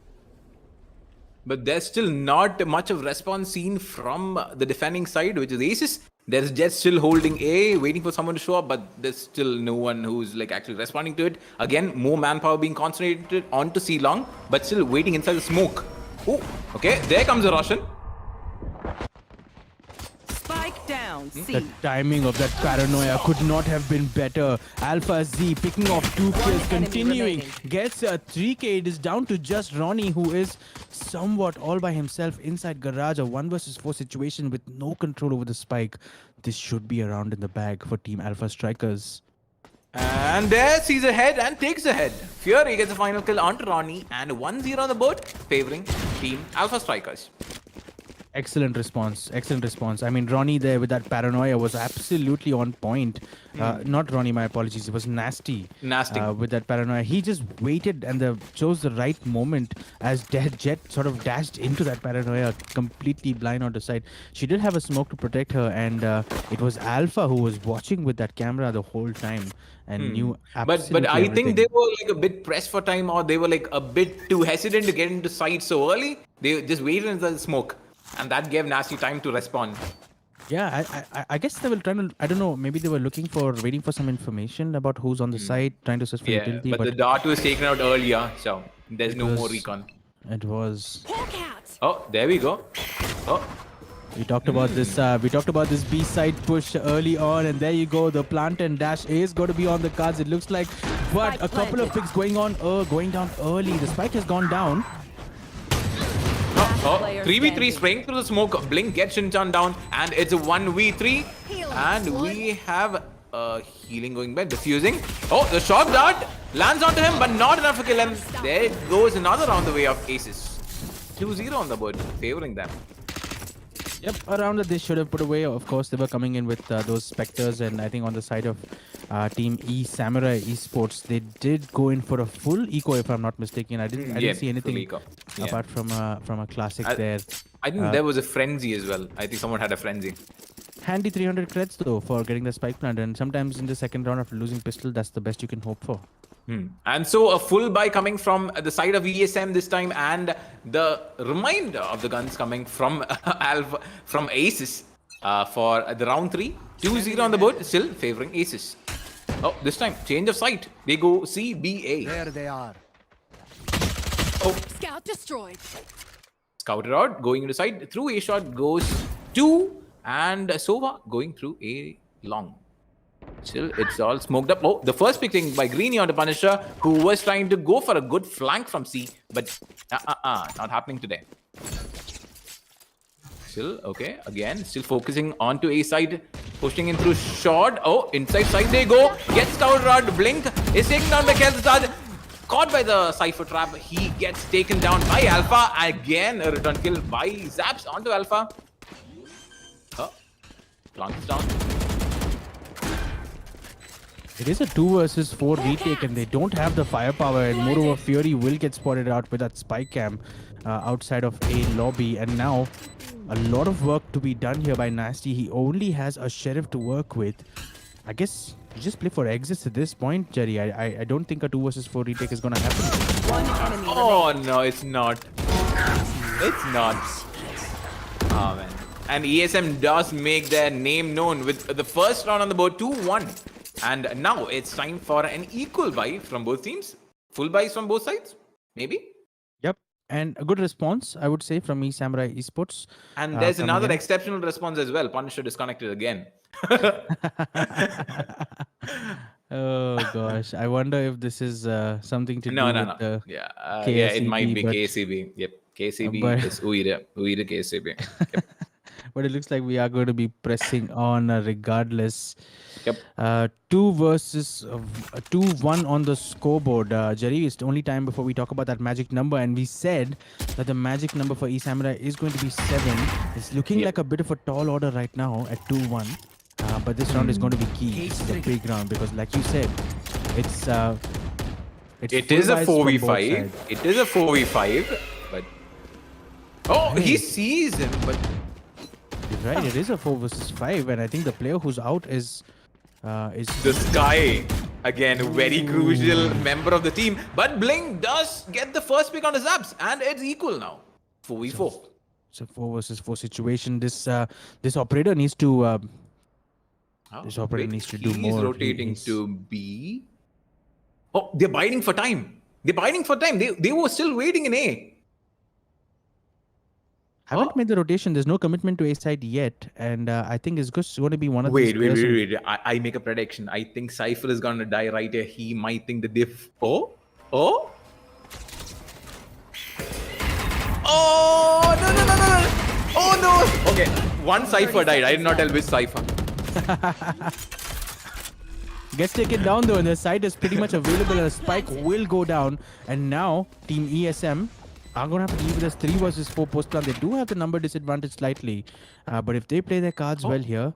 But there's still not much of response seen from the defending side, which is Aces. There's Jet still holding A, waiting for someone to show up, but there's still no one who's like actually responding to it. Again, more manpower being concentrated onto C long, but still waiting inside the smoke. Oh, okay, there comes a Russian. Spike down. C. The timing of that paranoia could not have been better. Alpha Z picking off 2 kills, enemy continuing. remaining. Gets a 3k. It is down to just Ronnie, who is somewhat all by himself inside garage. A 1 versus 4 situation with no control over the spike. This should be a round in the bag for Team Alpha Strikers. And there sees ahead and takes ahead. Fury gets a final kill onto Ronnie and 1-0 on the board, favoring Team Alpha Strikers. Excellent response. Excellent response. I mean, Ronnie there with that paranoia was absolutely on point. Not Ronnie, my apologies. It was Nasty. Nasty. With that paranoia. He just waited and chose the right moment as Jet sort of dashed into that paranoia, completely blind on the side. She did have a smoke to protect her, and it was Alpha who was watching with that camera the whole time and knew absolutely But I everything. think they were like a bit pressed for time, or they were like a bit too hesitant to get into sight so early. They just waited in the smoke. And that gave Nasty time to respond. Yeah, I guess they were trying to, I don't know, maybe they were waiting for some information about who's on the site, trying to search for utility. But the dart was taken out earlier, so there's no more was- recon. It was. Oh, there we go. Oh, We talked about this. We talked about this B side push early on, and there you go. The plant and dash is going to be on the cards. It looks like, but a couple of picks going down early. The spike has gone down. oh, 3v3 spraying through the smoke. Blink gets Shinchan down, and it's a 1v3. And we have healing going back, diffusing. Oh, the shock dart lands onto him, but not enough to kill him. There goes another round the way of Aces. 2-0 on the board, favoring them. Yep, a round that they should have put away. Of course, they were coming in with those Spectres, and I think on the side of Team Samurai Esports, they did go in for a full eco, if I'm not mistaken. I didn't see anything full eco. Yeah. apart from a classic there. I think there was a frenzy as well. I think someone had a frenzy. Handy 300 creds though for getting the spike plant, and sometimes in the second round after losing pistol, that's the best you can hope for. And so a full buy coming from the side of ESM this time, and the remainder of the guns coming from Alpha, from Aces for the round 3. 2-0 on the board, still favoring Aces. Oh, this time change of sight. They go CBA. There they are. Scout destroyed. Scouted out, going into side. Through A shot goes 2, and Sova going through A long. Still, it's all smoked up. Oh, the first pick taken by Greeny on the Punisher, who was trying to go for a good flank from C, but not happening today. Still, okay, again, still focusing onto A side, pushing in through short. Oh, inside side they go. Gets Scout Rod. Blink is taken down by Kel'Thuzad. Caught by the Cypher Trap. He gets taken down by Alpha. Again, a return kill by Zaps onto Alpha. Oh, plants down. It is a 2 versus 4 retake, and they don't have the firepower. And moreover, Fury will get spotted out with that spike cam outside of a lobby. And now, a lot of work to be done here by Nasty. He only has a sheriff to work with. I guess you just play for exits at this point, Jerry. I don't think a 2 versus 4 retake is gonna happen. One enemy Oh remaining. no, it's not. It's not. Oh man. And ESM does make their name known with the first round on the board 2-1. And now it's time for an equal buy from both teams. Full buys from both sides, maybe. Yep. And a good response, I would say, from Samurai Esports. And there's coming another in. exceptional response as well. Punisher disconnected again. Oh gosh, I wonder if this is something to do No. with the Yeah, yeah, it might be but- KCB. Yep, KCB but- is Uira KCB. Yep. but it looks like we are going to be pressing on regardless. Yep. 2-1 on the scoreboard. Jerry, it's the only time before we talk about that magic number, and we said that the magic number for Samurai is going to be 7. It's looking Yep. like a bit of a tall order right now at 2-1. But this round is going to be key. This is a big round because, like you said, It full is a buys from both 4v5. sides. It is a 4v5. But he sees him. But You're right. It is a 4 versus 5, and I think the player who's out is the Sky again, a very crucial member of the team. But Blink does get the first pick on his abs, and it's equal now. 4v4. It's a 4 versus 4 situation. This operator needs to. This operator needs to do more. He's rotating to B. Oh, they're biding for time. They were still waiting in A. Haven't made the rotation. There's no commitment to A side yet, and I think it's just going to be one of these. Wait. I make a prediction. I think Cypher is gonna die right here. He might think the diff. Oh, no. Oh no. Okay, one Cypher died. I did not tell which Cypher. Gets taken down though, and the side is pretty much available. And a spike will go down, and now Team ESM are going to have to deal with this 3 versus 4 post plan. They do have the number disadvantage slightly, but if they play their cards well here,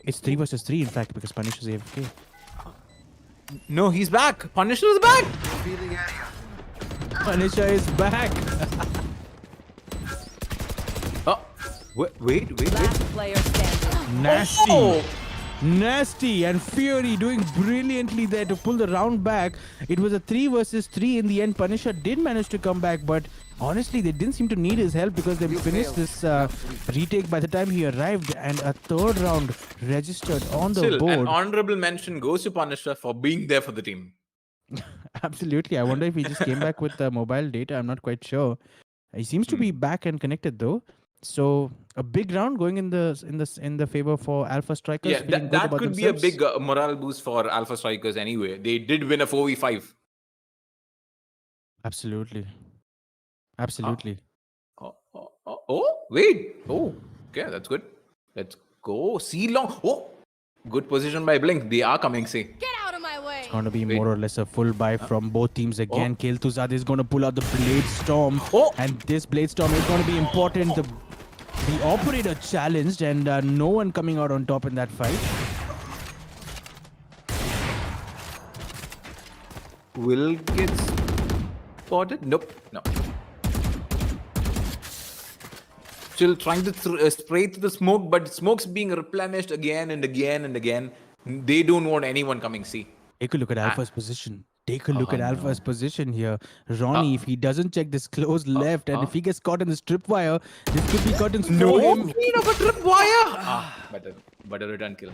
it's 3 versus 3 in fact, because Punisher's AFK. No, he's back. Punisher is back. Punisher is back. Oh, wait. Last player standing. Nasty. Oh! Nasty and Fury doing brilliantly there to pull the round back. It was a 3 versus 3 in the end. Punisher did manage to come back, but honestly, they didn't seem to need his help because they finished this retake by the time he arrived, and a 3rd round registered on the Still, board. an honorable mention goes to Punisher for being there for the team. Absolutely. I wonder if he just came back with mobile data. I'm not quite sure. He seems to be back and connected though. So a big round going in the favor for Alpha Strikers. Yeah, feeling good that about could be a themselves. big morale boost for Alpha Strikers anyway. They did win a 4v5. Absolutely. Wait. Oh, okay, that's good. Let's go. C long. Oh, good position by Blink. They are coming C. Get out of my way. Going to be Wait. more or less a full buy from both teams again. Kel'Thuzad is going to pull out the Blade Storm. Oh. And this Blade Storm is going to be important. The operator challenged, and no one coming out on top in that fight. Will get spotted? Nope. No. Still trying to spray through the smoke, but smoke's being replenished again and again and again. They don't want anyone coming C. Take a look at Alpha's position. Take a look at Alpha's position here. Ronnie, if he doesn't check this close left, and if he gets caught in this tripwire, this could be curtains for him. Queen of a tripwire. But a return kill.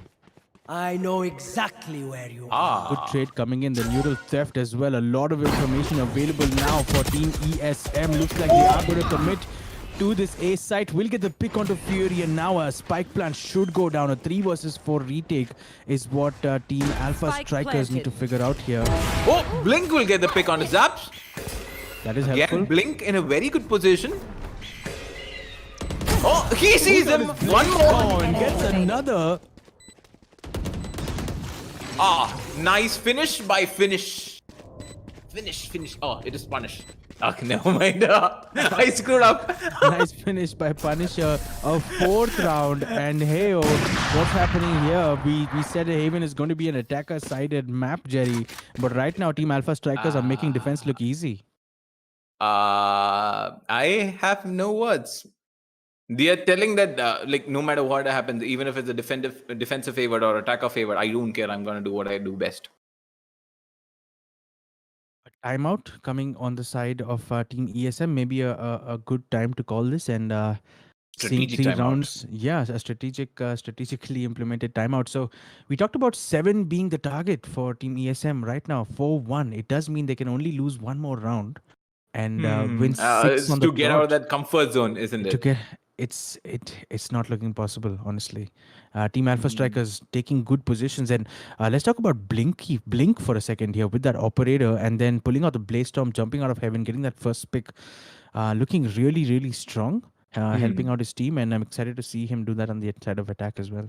I know exactly where you are. Good trade coming in. The neural theft as well. A lot of information available now for Team ESM. Looks like they are going to commit to this A site. Will get the pick onto Fury, and now a spike plant should go down. A 3 versus 4 retake is what Team Alpha Spike Strikers need to planted. figure out here. Oh, Blink will get the pick on his zaps. That is helpful. Again, Blink in a very good position. Oh, he sees him. One more. Oh, and gets another. Nice finish by Finish. Finish. Oh, it is Punish. Okay, never mind. I screwed up. Nice finish by Punisher. A fourth round, and hey, oh, what's happening here? We said Haven is going to be an attacker-sided map, Jerry, but right now Team Alpha Strikers are making defense look easy. I have no words. They are telling that like no matter what happens, even if it's a defensive favored or attacker favored, I don't care. I'm gonna do what I do best. Timeout coming on the side of Team ESM. Maybe a good time to call this and seeing Strategic three timeout. rounds. Yeah, a strategically implemented timeout. So we talked about 7 being the target for Team ESM right now. 4-1. It does mean they can only lose one more round and win 6 It's on the to get out of dot. that comfort zone, isn't To it? get it's not looking possible, honestly. Team Alpha Strikers taking good positions, and let's talk about Blink for a second here with that operator, and then pulling out the Blaze Storm, jumping out of heaven, getting that first pick, looking really strong, helping out his team, and I'm excited to see him do that on the side of attack as well.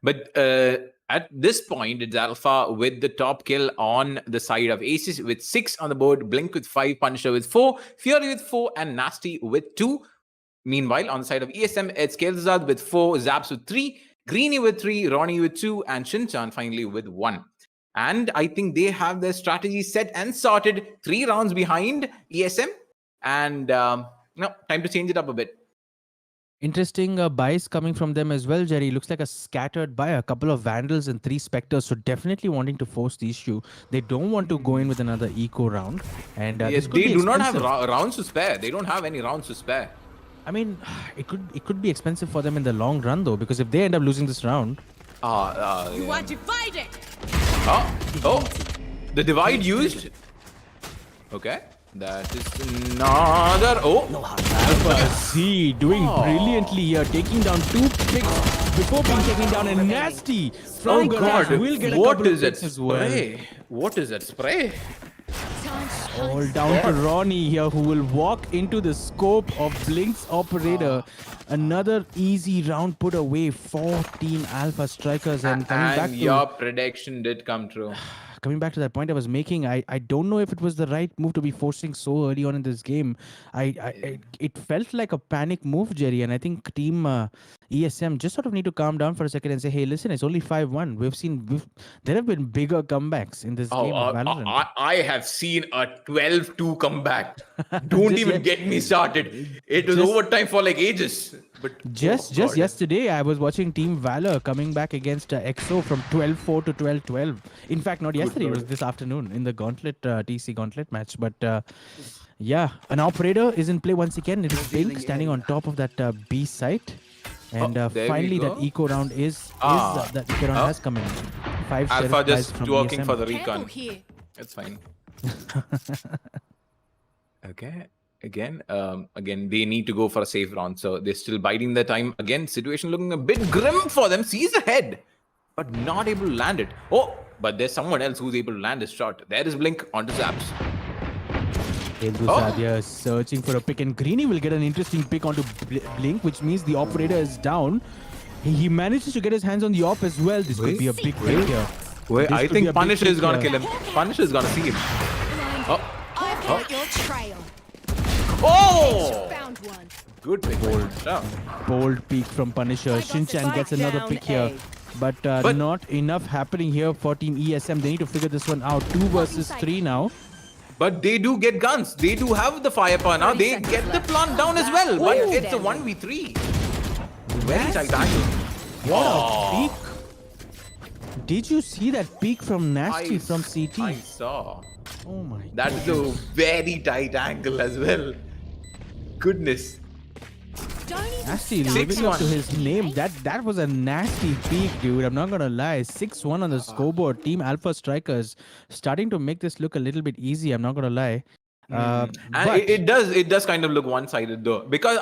But at this point, it's Alpha with the top kill on the side of Aces with 6 on the board, Blink with 5, Punisher with 4, Fury with 4, and Nasty with 2. Meanwhile, on the side of ESM, it's Kelzad with 4, Zaps with 3, Greeny with 3, Ronnie with 2, and Shinchan finally with 1. And I think they have their strategy set and sorted, 3 rounds behind ESM. And time to change it up a bit. Interesting buys coming from them as well, Jerry. Looks like a scattered buy, a couple of Vandals and 3 Spectres. So definitely wanting to force the issue. They don't want to go in with another eco round. And Yes, they do not have rounds to spare. They don't have any rounds to spare. I mean, it could be expensive for them in the long run though, because if they end up losing this round, You Yeah. are divided. The divide used. Okay, that is another. Alpha C doing brilliantly here, taking down 2 picks before being taken down, and Nasty from Garage will get a What couple is of that picks as well. spray? What is that spray? All down to Ronnie here, who will walk into the scope of Blink's operator. Another easy round put away for Team Alpha Strikers, and coming back to your prediction did come true. coming back to that point I was making, I don't know if it was the right move to be forcing so early on in this game. It felt like a panic move, Jerry, and I think Team ESM just sort of need to calm down for a second and say, hey, listen, it's only 5-1. There have been bigger comebacks in this game of Valorant. I have seen a 12-2 comeback. Don't even get me started. It was overtime for like ages. But Just yesterday, I was watching Team Valor coming back against EXO from 12-4 to 12-12. In fact, not yesterday, it was this afternoon in the Gauntlet, TC Gauntlet match. But yeah, an operator is in play once again. It is Blink standing on top of that B site. And finally, that eco round that eco round has come in. 5 Alpha just from working ESM. for the Careful recon. here. It's fine. Okay. Again, they need to go for a safe round, so they're still biding their time. Again, situation looking a bit grim for them. Sees ahead, but not able to land it. Oh, but there's someone else who's able to land this shot. There is Blink onto Zaps. Sadia searching for a pick, and Greeny will get an interesting pick onto Blink, which means the operator is down. He manages to get his hands on the op as well. This could be a big pick here. Wait, I think Punisher is gonna kill him. Punisher is gonna see him. I've got your trail. Oh! Found one. Good pick. Bold peek from Punisher. Shinchan gets another pick here. But not enough happening here for Team ESM. They need to figure this one out. 2 versus 3 now. But they do get guns. They do have the firepower now. They get the plant down as well. But it's a 1v3. Very tight angle. What a peek. Did you see that peek from Nasty from CT? I saw. Oh my That is a very tight angle as well. Goodness. Don't even Nasty start living up to touching his me, name. eh? That was a nasty peek, dude. I'm not gonna lie. 6-1 on the scoreboard. Team Alpha Strikers starting to make this look a little bit easy. I'm not gonna lie. And But it does kind of look one-sided though, because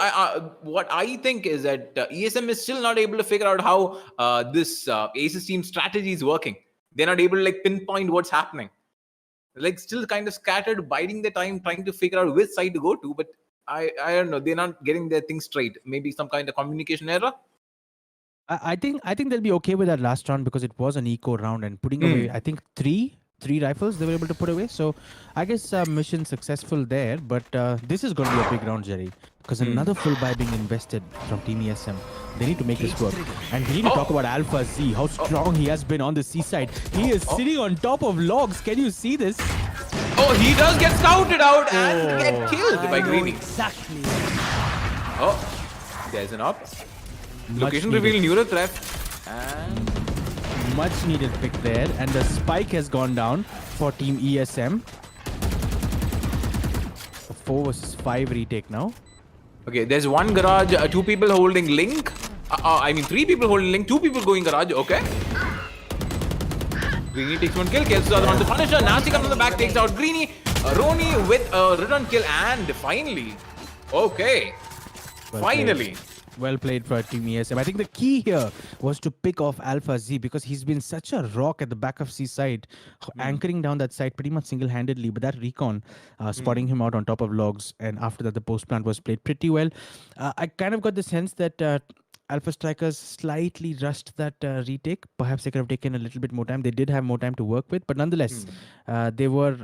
what I think is that ESM is still not able to figure out how this Aces team strategy is working. They're not able to like pinpoint what's happening. Like still kind of scattered, biding their time, trying to figure out which side to go to. But I don't know. They're not getting their things straight. Maybe some kind of communication error. I think they'll be okay with that last round because it was an eco round and putting away, I think, 3 3 rifles they were able to put away. So I guess mission successful there. But this is going to be a big round, Jerry, because another full buy being invested from Team ESM. They need to make this work. And we need to talk about Alpha Z, how strong he has been on the seaside. He is sitting on top of logs. Can you see this? Oh, he does get scouted out and get killed by I know Greeny. exactly. Oh, there's an op. Location needed. reveal, neuro threat. And Much needed pick there. And the spike has gone down for Team ESM. A 4 versus 5 retake now. okay, there's one garage, 2 people holding link. I mean, 3 people holding link, 2 people going garage. Okay. Greeny takes 1 kill, kills the other one. The Punisher, Nasty comes on the back, takes out Greeny. Roni with a return kill, and finally, okay, Well finally. played. Well played for Team ESM. I think the key here was to pick off Alpha Z because he's been such a rock at the back of C side, anchoring down that side pretty much single-handedly. But that recon, spotting him out on top of logs, and after that the post plant was played pretty well. I kind of got the sense that Alpha Strikers slightly rushed that retake. Perhaps they could have taken a little bit more time. They did have more time to work with, but nonetheless, they were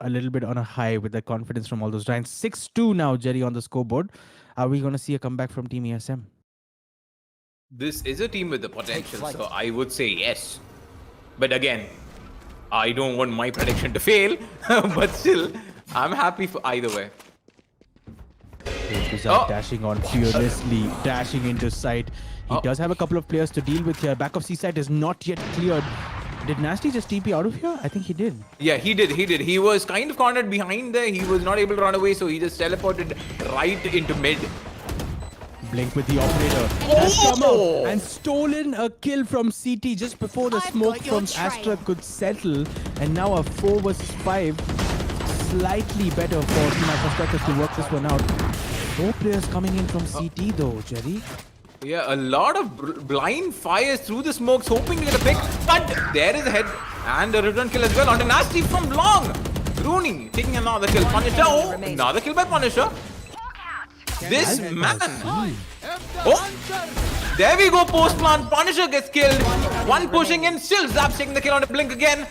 a little bit on a high with the confidence from all those giants. 6-2 now, Jerry, on the scoreboard. Are we going to see a comeback from Team ESM? This is a team with the potential, so I would say yes. But again, I don't want my prediction to fail, but still, I'm happy for either way. Kuzak dashing on fearlessly, dashing into sight. He does have a couple of players to deal with here. Back of C-side is not yet cleared. Did Nasty just TP out of here? I think he did. Yeah, he did. He was kind of cornered behind there. He was not able to run away, so he just teleported right into mid. Blink with the operator. Has come out and stolen a kill from CT just before the I've smoke got your from Astra trail. could settle. And now a 4 versus 5. Slightly better for Team Alpha Strikers to work this one out. 4 players coming in from CT though, Jerry. Yeah, a lot of blind fires through the smokes, hoping to get a pick. But there is a head and a return kill as well on a Nasty from long. Rooney taking another kill. Punisher. Oh, another kill by Punisher. This man. Oh, there we go. Post plant. Punisher gets killed. One pushing in. Still Zaps taking the kill on the blink again.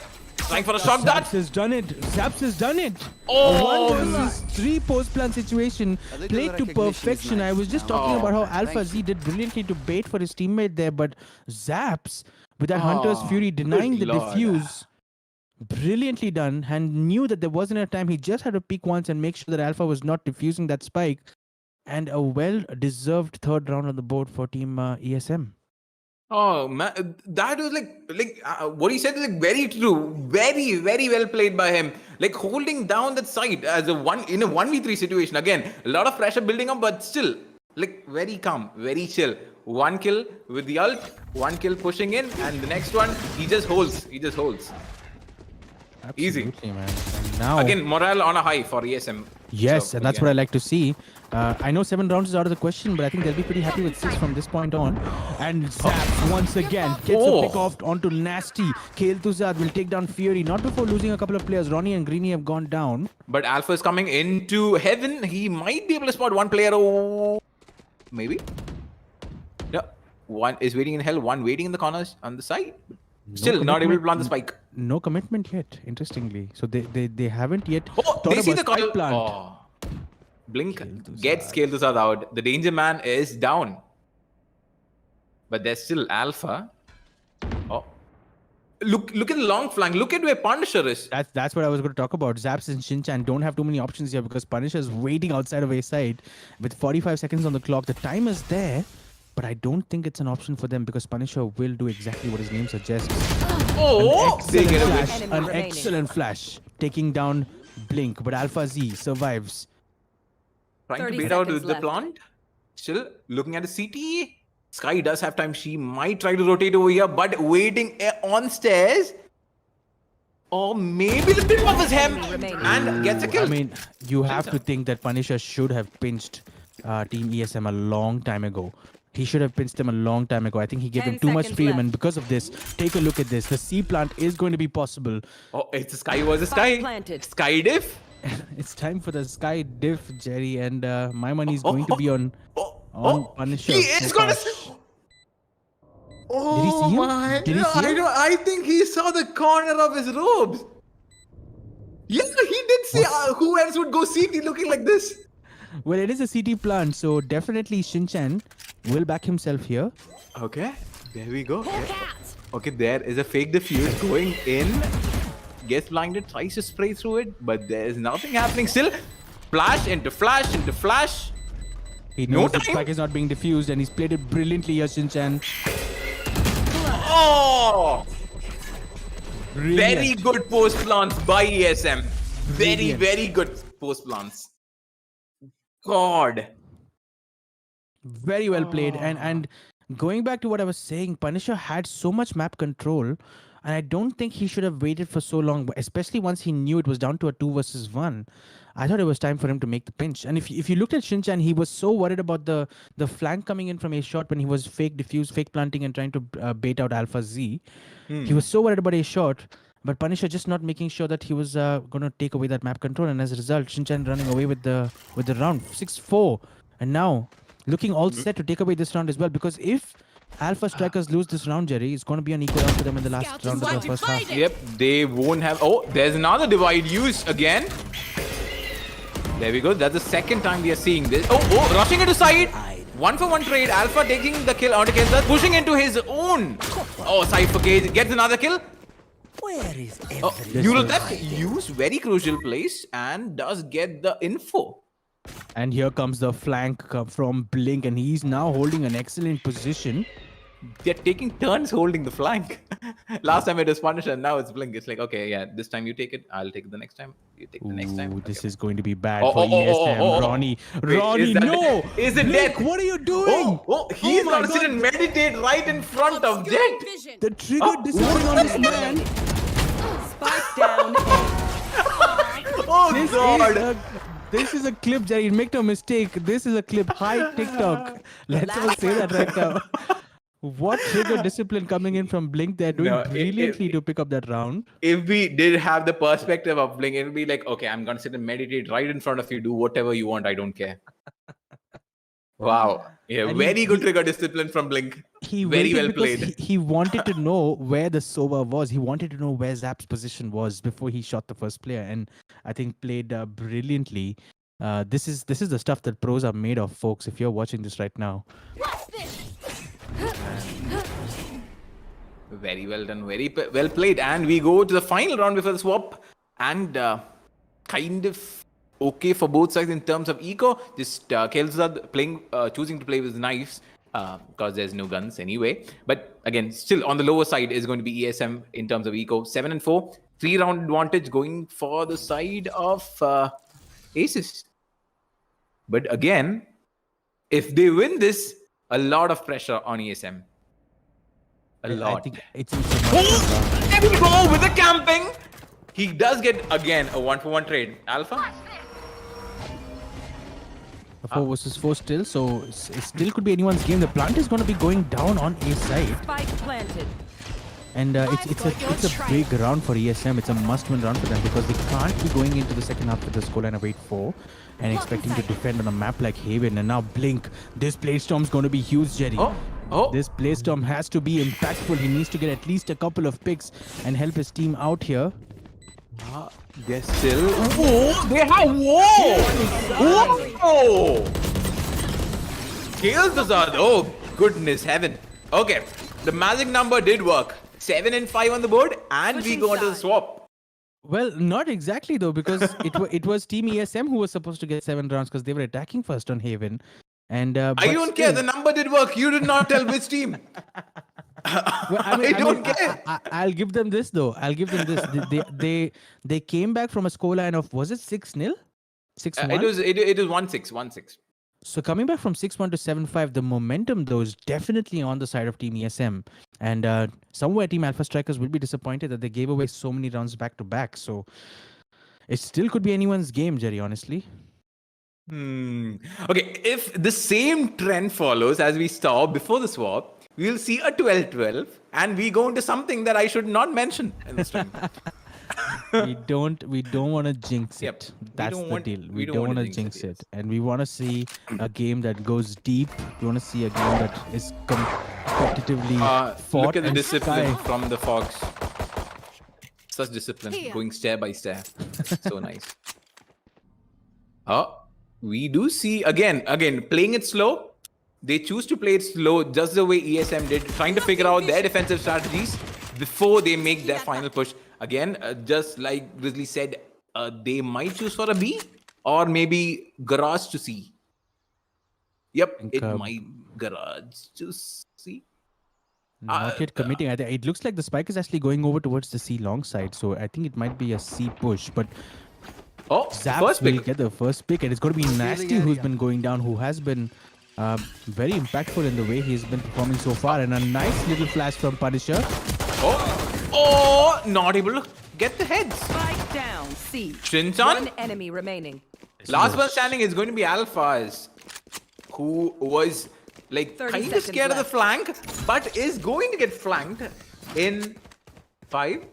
Trying for a shot dart. Zaps has done it. Zaps has done it. Oh, A 1 versus 3 post plan situation played to perfection. I was just talking about how Alpha Z did brilliantly to bait for his teammate there, but Zaps with that Hunter's Fury denying the good lord. defuse. Brilliantly done, and knew that there wasn't enough time. He just had to peek once and make sure that Alpha was not defusing that spike. And a well-deserved 3rd round on the board for Team ESM. Oh man, that was what he said is like very true, very well played by him. Like holding down that side as a 1v3 situation. Again, a lot of pressure building up, but still like very calm, very chill. 1 kill with the ult, 1 kill pushing in, and the next one he just holds. Easy. Absolutely, man. And now, Again, morale on a high for ESM. yes, So, and that's what I like to see. I know 7 rounds is out of the question, but I think they'll be pretty happy with 6 from this point on. And Zap once again gets a pick off onto Nasty. Kale Tuzad will take down Fury, not before losing a couple of players. Ronnie and Greeny have gone down. But Alpha is coming into heaven. He might be able to spot 1 player. Oh, maybe. Yeah. 1 is waiting in hell. 1 waiting in the corners on the side. Still not able to plant the spike. No commitment yet, interestingly. So they haven't yet Oh, thought they of see a the spike call. plant. Oh. Blink gets Kale Tuzad out. The danger man is down. But there's still Alpha. Oh. Look at the long flank. Look at where Punisher is. That's what I was going to talk about. Zaps and Shinchan don't have too many options here because Punisher is waiting outside of A side with 45 seconds on the clock. The time is there, but I don't think it's an option for them because Punisher will do exactly what his name suggests. Oh, they Excellent get away. flash, an excellent flash, taking down Blink, but Alpha Z survives. Trying to 30 bait out seconds with the left. plant. Still looking at the CT. Sky does have time. She might try to rotate over here, but waiting on stairs. Or maybe the bit of his hem and gets a kill. I mean, you have to think that Punisher should have pinched Team ESM a long time ago. He should have pinched them a long time ago. I think he gave 10 them too much seconds freedom, left. and because of this, take a look at this. The C plant is going to be possible. Oh, it's a Sky versus Spike Sky. planted. Sky diff. It's time for the Sky diff, Jerry, and my money is going to be on Oh, Punisher. he so is gonna. far. Oh Did he see him? my! Did he see him? I think he saw the corner of his robes. Yeah, he did see. Who else would go CT looking like this? Well, it is a CT plant, so definitely Shinchan will back himself here. Okay, there we go. Hawk out. Okay, there is a fake diffuse going in. Gets blinded, tries to spray through it, but there is nothing happening. Still, flash into flash into flash. He No knows the time. spike is not being diffused, and he's played it brilliantly here, Shinchan. Oh! Brilliant. Very good post plants by ESM. Very, Brilliant. very good post plants. God. Very well played. And going back to what I was saying, Punisher had so much map control, and I don't think he should have waited for so long, especially once he knew it was down to a 2 versus 1. I thought it was time for him to make the pinch. And if you looked at Shinchan, he was so worried about the flank coming in from a shot when he was fake diffuse, fake planting, and trying to bait out Alpha Z. He was so worried about a shot, but Punisher just not making sure that he was going to take away that map control. And as a result, Shinchan running away with the round 6-4, and now looking all set to take away this round as well. Because if Alpha Strikers lose this round, Jerry, it's going to be an equal round for them in the last Scout round of the is first half. divided. Yep, they won't have. Oh, there's another divide used again. There we go. That's the second time we are seeing this. Oh, rushing into side. 1-for-1 trade. Alpha taking the kill onto Kenzar, pushing into his own. Oh, Cypher Gage gets another kill. Where is Oh, everything? Neural Theft used very crucial place and does get the info. And here comes the flank from Blink, and he's now holding an excellent position. They're taking turns holding the flank. Last time it was Punisher, now it's Blink. It's like, okay, yeah, this time you take it, I'll take it the next time. You take it the next time. Ooh, this Okay. is going to be bad Oh, for oh, oh, ESM. oh, oh, oh. Ronnie, Wait, Ronnie, is that no! it? Is it Blink, dead? what are you doing? He's my gonna God. sit and meditate right in front of Obscuring Jet. vision. The trigger deciding on this man. Spike down. Oh, This is a clip, Jerry. Make no mistake. This is a clip. Hi, TikTok. Let's all say that right now. What trigger discipline coming in from Blink? They're doing No, brilliantly to pick up that round. If we did have the perspective of Blink, it would be like, okay, I'm gonna sit and meditate right in front of you. Do whatever you want. I don't care. Wow. Yeah, And very good trigger discipline from Blink. He Very waited well because played. He wanted to know where the Sova was. He wanted to know where Zap's position was before he shot the first player, and I think played brilliantly. This is the stuff that pros are made of, folks. If you're watching this right now, What's this? Very well done. Very well played. And we go to the final round before the swap. And kind of okay for both sides in terms of eco. Just Kelzad playing, choosing to play with knives because there's no guns anyway. But again, still on the lower side is going to be ESM in terms of eco. 7-4, 3-round advantage going for the side of Aces. But again, if they win this, a lot of pressure on ESM. A lot. I think it's Oh, there we go with the camping. He does get again a 1-for-1 trade. Alpha? a 4 versus 4 still, so it still could be anyone's game. The plant is going to be going down on A side, Spike planted. and it's a big round for ESM. It's a must-win round for them because they can't be going into the second half with the scoreline of 8-4 and expecting to defend on a map like Haven. And now Blink, this play storm's going to be huge, Jerry. Oh. This play storm has to be impactful. He needs to get at least a couple of picks and help his team out here. They're still. Whoa! They have. Whoa! Whoa! Kills the Zard. Oh, goodness heaven. Okay. The magic number did work. 7 and 5 on the board, and we go on to the swap. Well, not exactly though, because it was Team ESM who was supposed to get 7 rounds because they were attacking first on Haven. And I but don't care. still- The number did work. You did not tell which team. Well, I don't care. I'll give them this though. I'll give them this. They came back from a scoreline of, was it 6-0? 6-1? It was 1-6. 1-6. So coming back from 6-1 to 7-5, the momentum though is definitely on the side of Team ESM. And somewhere Team Alpha Strikers will be disappointed that they gave away so many rounds back to back. So it still could be anyone's game, Jerry, honestly. Okay, if the same trend follows as we saw before the swap, we'll see a 12-12, and we go into something that I should not mention in the stream. we don't want to jinx Yep. it. We That's don't the want- deal. we We don't don't wanna want to jinx jinx it, it, yes. and we want to see a game that goes deep. We want to see a game that is competitively fought Look at the and discipline sky. from the Fogs. Such discipline, Here. going stair by stair. So nice. Oh, we do see again playing it slow. They choose to play it slow, just the way ESM did, trying to figure out their defensive strategies before they make their final push. Again, just like Grizzly said, they might choose for a B or maybe garage to C. Yep, think, it might garage to C. Not yet committing. I think it looks like the spike is actually going over towards the C long side, so I think it might be a C push. But Oh, Zaps first will pick. get the first pick, and it's going to be Nasty who's been going down, who has been very impactful in the way he's been performing so far. And a nice little flash from Punisher. Oh, not able to get the heads. Spike down. C. Shinchan? One enemy remaining. Last one standing is going to be Alphas, who was like 30 kind of seconds scared of the left. flank, but is going to get flanked in 5,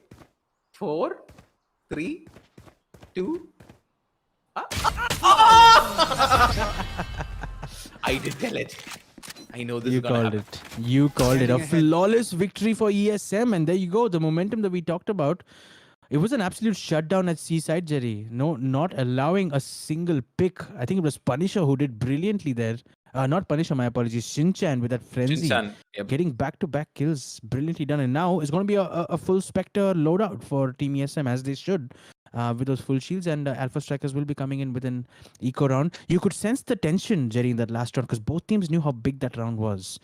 4, 3, 2. I did tell it. I know this You is gonna called happen. it. You called it. A flawless victory for ESM. And there you go. The momentum that we talked about. It was an absolute shutdown at Seaside, Jerry. No, not allowing a single pick. I think it was Punisher who did brilliantly there. Not Punisher, my apologies. Shinchan with that frenzy. Shinchan, yep. Getting back-to-back kills. Brilliantly done. And now it's going to be a full Spectre loadout for Team ESM, as they should. With those full shields, and Alpha Strikers will be coming in with an eco round. You could sense the tension, Jerry, in that last round, because both teams knew how big that round was.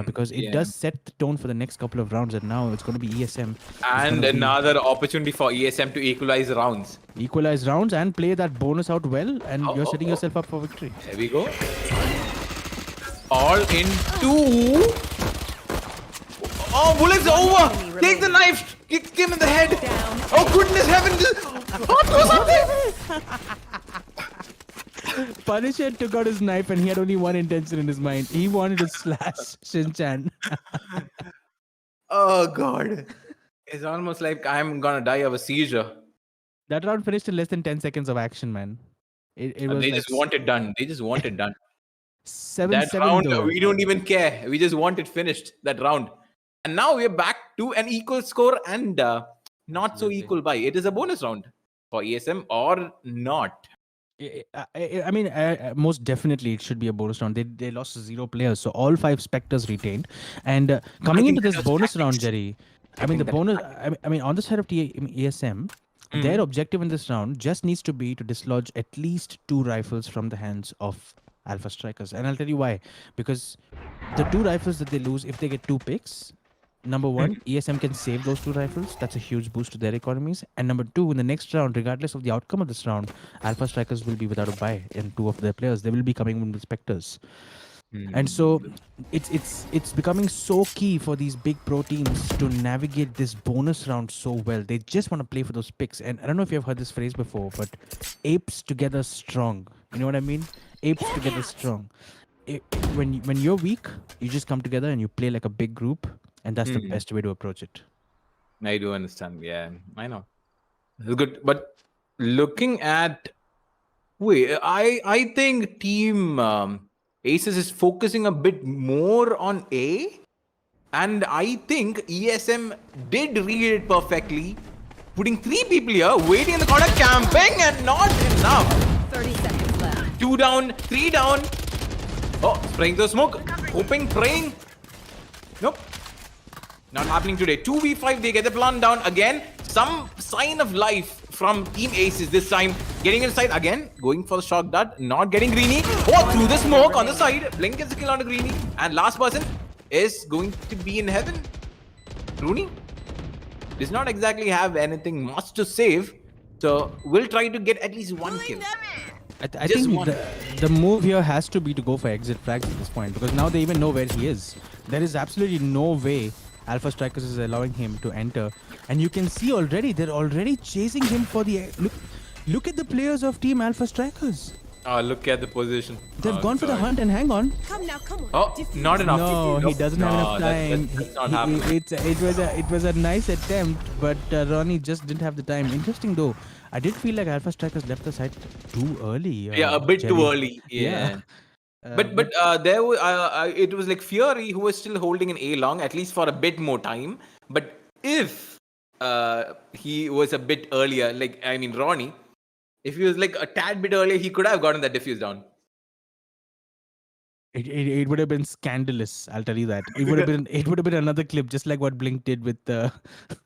Because it does set the tone for the next couple of rounds, and now it's going to be ESM. And another opportunity for ESM to equalize rounds. Equalize rounds and play that bonus out well, and you're setting oh. yourself up for victory. There we go. All into. Oh, bullets over! Take the knife! Kick him in the head! Oh, goodness heavens! What was up? Punisher took out his knife, and he had only one intention in his mind. He wanted to slash Shinchan. Oh, God. It's almost like I'm gonna die of a seizure. That round finished in less than 10 seconds of action, man. It was They like just want it done. They just want it done. 7-7 That round, though. we don't even care. We just want it finished, that round. And now we're back to an equal score and not so equal by. It is a bonus round for ESM or not. I mean, most definitely it should be a bonus round. They lost 0 players, so all 5 Spectres retained. And coming into think this that was bonus tactics. round, Jerry, I mean, the bonus, I mean, on the side of ESM, their objective in this round just needs to be to dislodge at least 2 rifles from the hands of Alpha Strikers. And I'll tell you why. Because the 2 rifles that they lose, if they get 2 picks, number 1, ESM can save those 2 rifles. That's a huge boost to their economies. And number 2, in the next round, regardless of the outcome of this round, Alpha Strikers will be without a buy in 2 of their players. They will be coming in with Spectres. And so it's becoming so key for these big pro teams to navigate this bonus round so well. They just want to play for those picks. And I don't know if you've heard this phrase before, but apes together strong. You know what I mean? Apes together strong. When you're weak, you just come together and you play like a big group, and that's the best way to approach it. I do understand. Yeah, I know. It's good. But looking at... Wait, I think Team Aces is focusing a bit more on A. And I think ESM did read it perfectly. Putting 3 people here, waiting in the corner, camping, and not enough. 30 seconds left. 2 down, 3 down. Oh, spraying the smoke. Hoping, praying. Nope. Not happening today. 2v5, they get the plant down again. Some sign of life from Team Aces this time. Getting inside again. Going for the shock dart. Not getting greeny. Oh, through the smoke on the side. Blink gets the kill on the greeny. And last person is going to be in heaven. Rooney does not exactly have anything much to save. So we'll try to get at least 1 kill. I Just think one. the move here has to be to go for exit frags at this point, because now they even know where he is. There is absolutely no way Alpha Strikers is allowing him to enter, and you can see already they're already chasing him for the look at the players of Team Alpha Strikers. Oh, look at the position. They've gone for the God. hunt and hang on. Come now, come on. Oh, Diffuse. not enough. No, he Nope. doesn't have enough No, time. That's not happening. It was a nice attempt, but Ronnie just didn't have the time. Interesting though. I did feel like Alpha Strikers left the site too early. Yeah, a bit too Jerry. early. Yeah. But But there was it was like Fury who was still holding an A long at least for a bit more time. But if he was a bit earlier, like I mean Ronnie, if he was like a tad bit earlier, he could have gotten that diffuse down. it would have been scandalous. I'll tell you that. It would have been another clip, just like what Blink did with the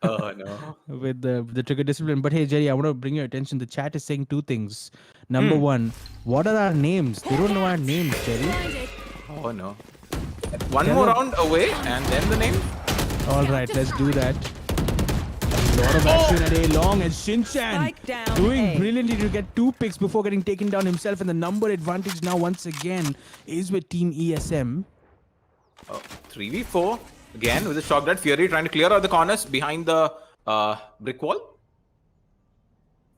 Oh no. with the trigger discipline. But hey, Jerry, I want to bring your attention. The chat is saying two things. Number one, what are our names? They don't know our names, Jerry. Blinded. Oh no. One more round away and then the name. All right, let's do that. A lot of action at A long, and Shinchan Spike down doing A. brilliantly to get 2 picks before getting taken down himself. And the number advantage now once again is with Team ESM. 3v4 again with a shock dart. Fury trying to clear out the corners behind the brick wall.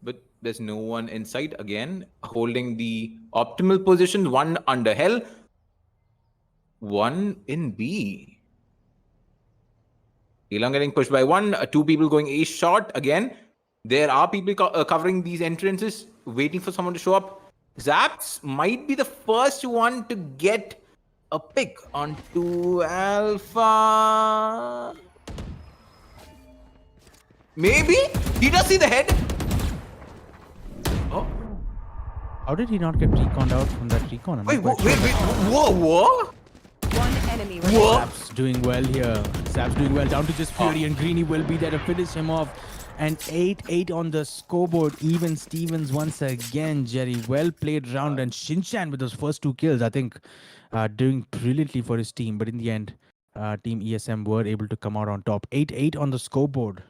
But there's no one inside again, holding the optimal position. One under hell, one in B. Elang getting pushed by one, two people going A shot again. There are people covering these entrances, waiting for someone to show up. Zaps might be the first one to get a pick onto Alpha. Maybe he does see the head. Oh, How did he not get reconned out from that recon? I'm wait, not wait, quite wait, sure. whoa. One enemy Whoa. remaining. Zap's doing well here. Zap's doing well. Down to just Fury, and Greeny will be there to finish him off. And 8-8 on the scoreboard. Even Stevens once again, Jerry. Well played round. And Shinchan with those first 2 kills, I think, doing brilliantly for his team. But in the end, Team ESM were able to come out on top. 8-8 on the scoreboard.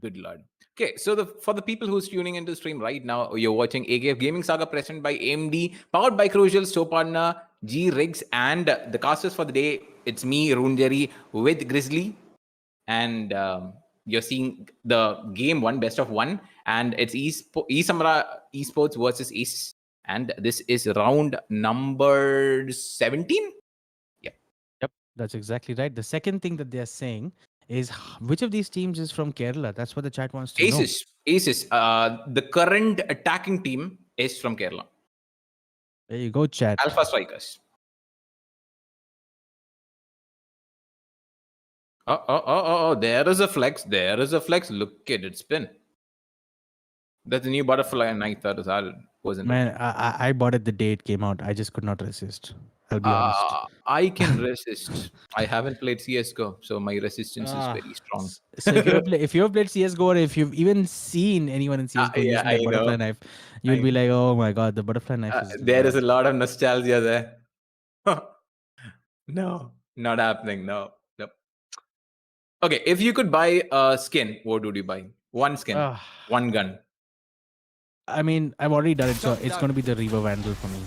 Good lord. Okay, so for the people who's tuning into the stream right now, you're watching AKEF Gaming Saga presented by AMD, powered by Crucial, store partner G Rigs, and the casters for the day. It's me, Rune Jerry, with Grizzly, and you're seeing the game 1, best of 1, and it's Esamra Esports versus Ace, and this is round number 17. Yep, that's exactly right. The second thing that they're saying is which of these teams is from Kerala? That's what the chat wants to know. Aces. The current attacking team is from Kerala. There you go, chat. Alpha Strikers. Oh, there is a flex. Look at it spin. That's a new butterfly knife that wasn't. Man, I bought it the day it came out. I just could not resist. I'll be honest. I can resist. I haven't played CSGO, so my resistance is very strong. So if you've played CSGO, or if you've even seen anyone in CSGO using yeah, that I butterfly know. knife, you'll be like, oh my god, the butterfly knife is... There is a lot of nostalgia there. No, not happening. No. Okay, if you could buy a skin, what would you buy? One skin, one gun. I mean, I've already done it, so it's going to be the Reaver Vandal for me.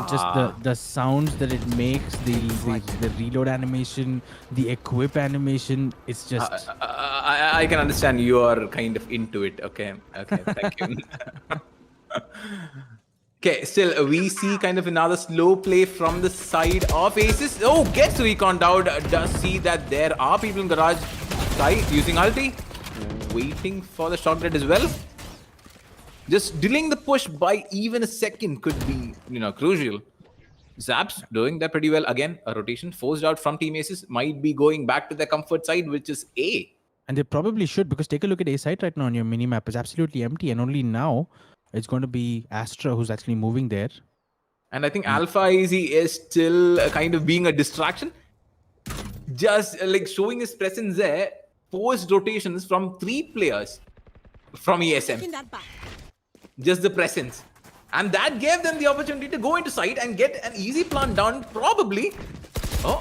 Just the sounds that it makes, the reload animation, the equip animation, it's just... I can understand you are kind of into it. Okay, thank you. Okay, still we see kind of another slow play from the side of Aces. Oh, gets reconned out. Does see that there are people in garage side using ulti, waiting for the shot grid as well. Just delaying the push by even a second could be, crucial. Zaps doing that pretty well. Again, a rotation forced out from Team Aces, might be going back to their comfort side, which is A. And they probably should, because take a look at A side right now on your mini-map. It's absolutely empty, and only now it's going to be Astra who's actually moving there. And I think Alpha Easy is still kind of being a distraction. Just like showing his presence there, forced rotations from 3 players from ESM. Taking that back. Just the presence. And that gave them the opportunity to go into site and get an easy plant down, probably. Oh.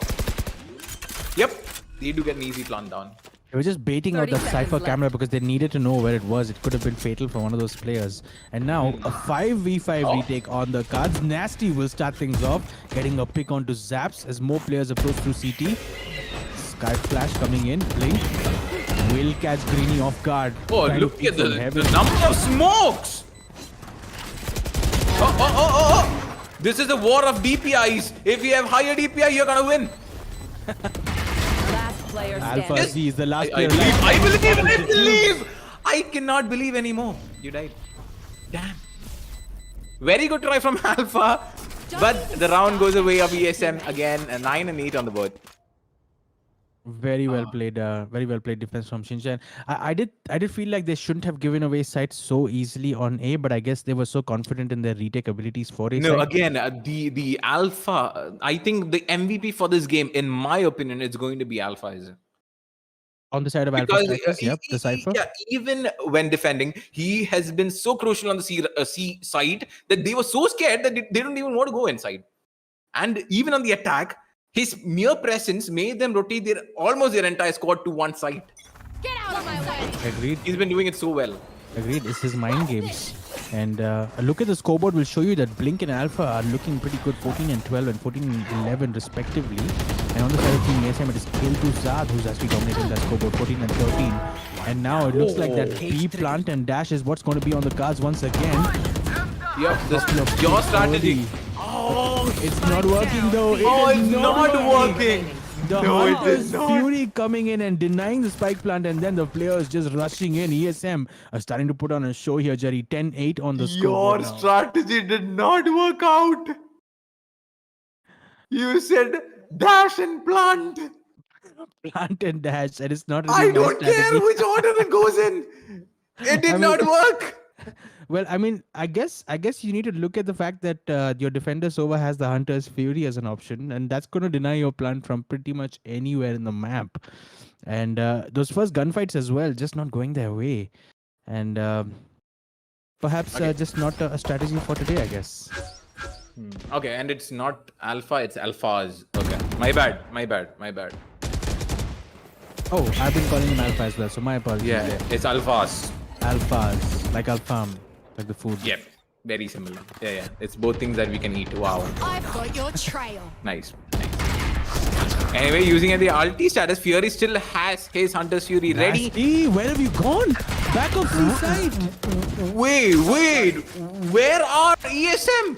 Yep. They do get an easy plant down. They were just baiting out the 30 Cypher seconds camera left. because they needed to know where it was. It could have been fatal for one of those players. And now a 5v5 retake on the cards. Nasty will start things off, getting a pick onto Zaps as more players approach through CT. Sky Flash coming in. Blink will catch Greeny off guard. Oh, Trying to look peek at from the heaven. number of smokes. Oh. This is a war of DPIs. If you have higher DPI, you're gonna win. Last player Alpha standing. Z is the last I player. believe. I cannot believe anymore. You died. Damn. Very good try from Alpha. But the round goes away of ESM again. 9 and 8 on the board. Very well played. Very well played defense from Shinchan. I did feel like they shouldn't have given away sites so easily on A, but I guess they were so confident in their retake abilities for A. No, side. again, the Alpha. I think the MVP for this game, in my opinion, is going to be Alpha. Is it? On the side of Alpha Because strikers, yep, the cipher. yeah, even when defending, he has been so crucial on the C side that they were so scared that they didn't even want to go inside. And even on the attack, his mere presence made them rotate almost their entire squad to one side. Get out of my way. Agreed. He's been doing it so well. Agreed. It's his mind games. And a look at the scoreboard will show you that Blink and Alpha are looking pretty good, 14 and 12 and 14 and 11 respectively. And on the side of Team ASM, it is Kill to Zad who's actually dominating that scoreboard, 14 and 13. And now it looks like that B plant and dash is what's going to be on the cards once again. Yep, this your strategy. Oh, it's not working though. It's not working. The Hunter's Fury coming in and denying the spike plant, and then the players just rushing in. ESM are starting to put on a show here, Jerry. 10-8 on the scoreboard now. Strategy did not work out. You said dash and plant. Plant and dash, and it's not. I really my don't care strategy. which order it goes in. It did not work. Well, I mean, I guess you need to look at the fact that your defender Sova has the Hunter's Fury as an option, and that's going to deny your plant from pretty much anywhere in the map. And those first gunfights as well, just not going their way, and perhaps just not a strategy for today, I guess. Okay, and it's not Alpha, it's Alphas. Okay, my bad. Oh, I've been calling him Alpha as well, so my apologies. Yeah, it's Alphas. Alphas, like Alfam, like the food. Yep, very similar. Yeah. It's both things that we can eat. Wow. I've got your trail. Nice. Anyway, using the ulti status, Fury still has his Hunter's Fury ready. Nasty, where have you gone? Back of the side. Wait. Where are ESM?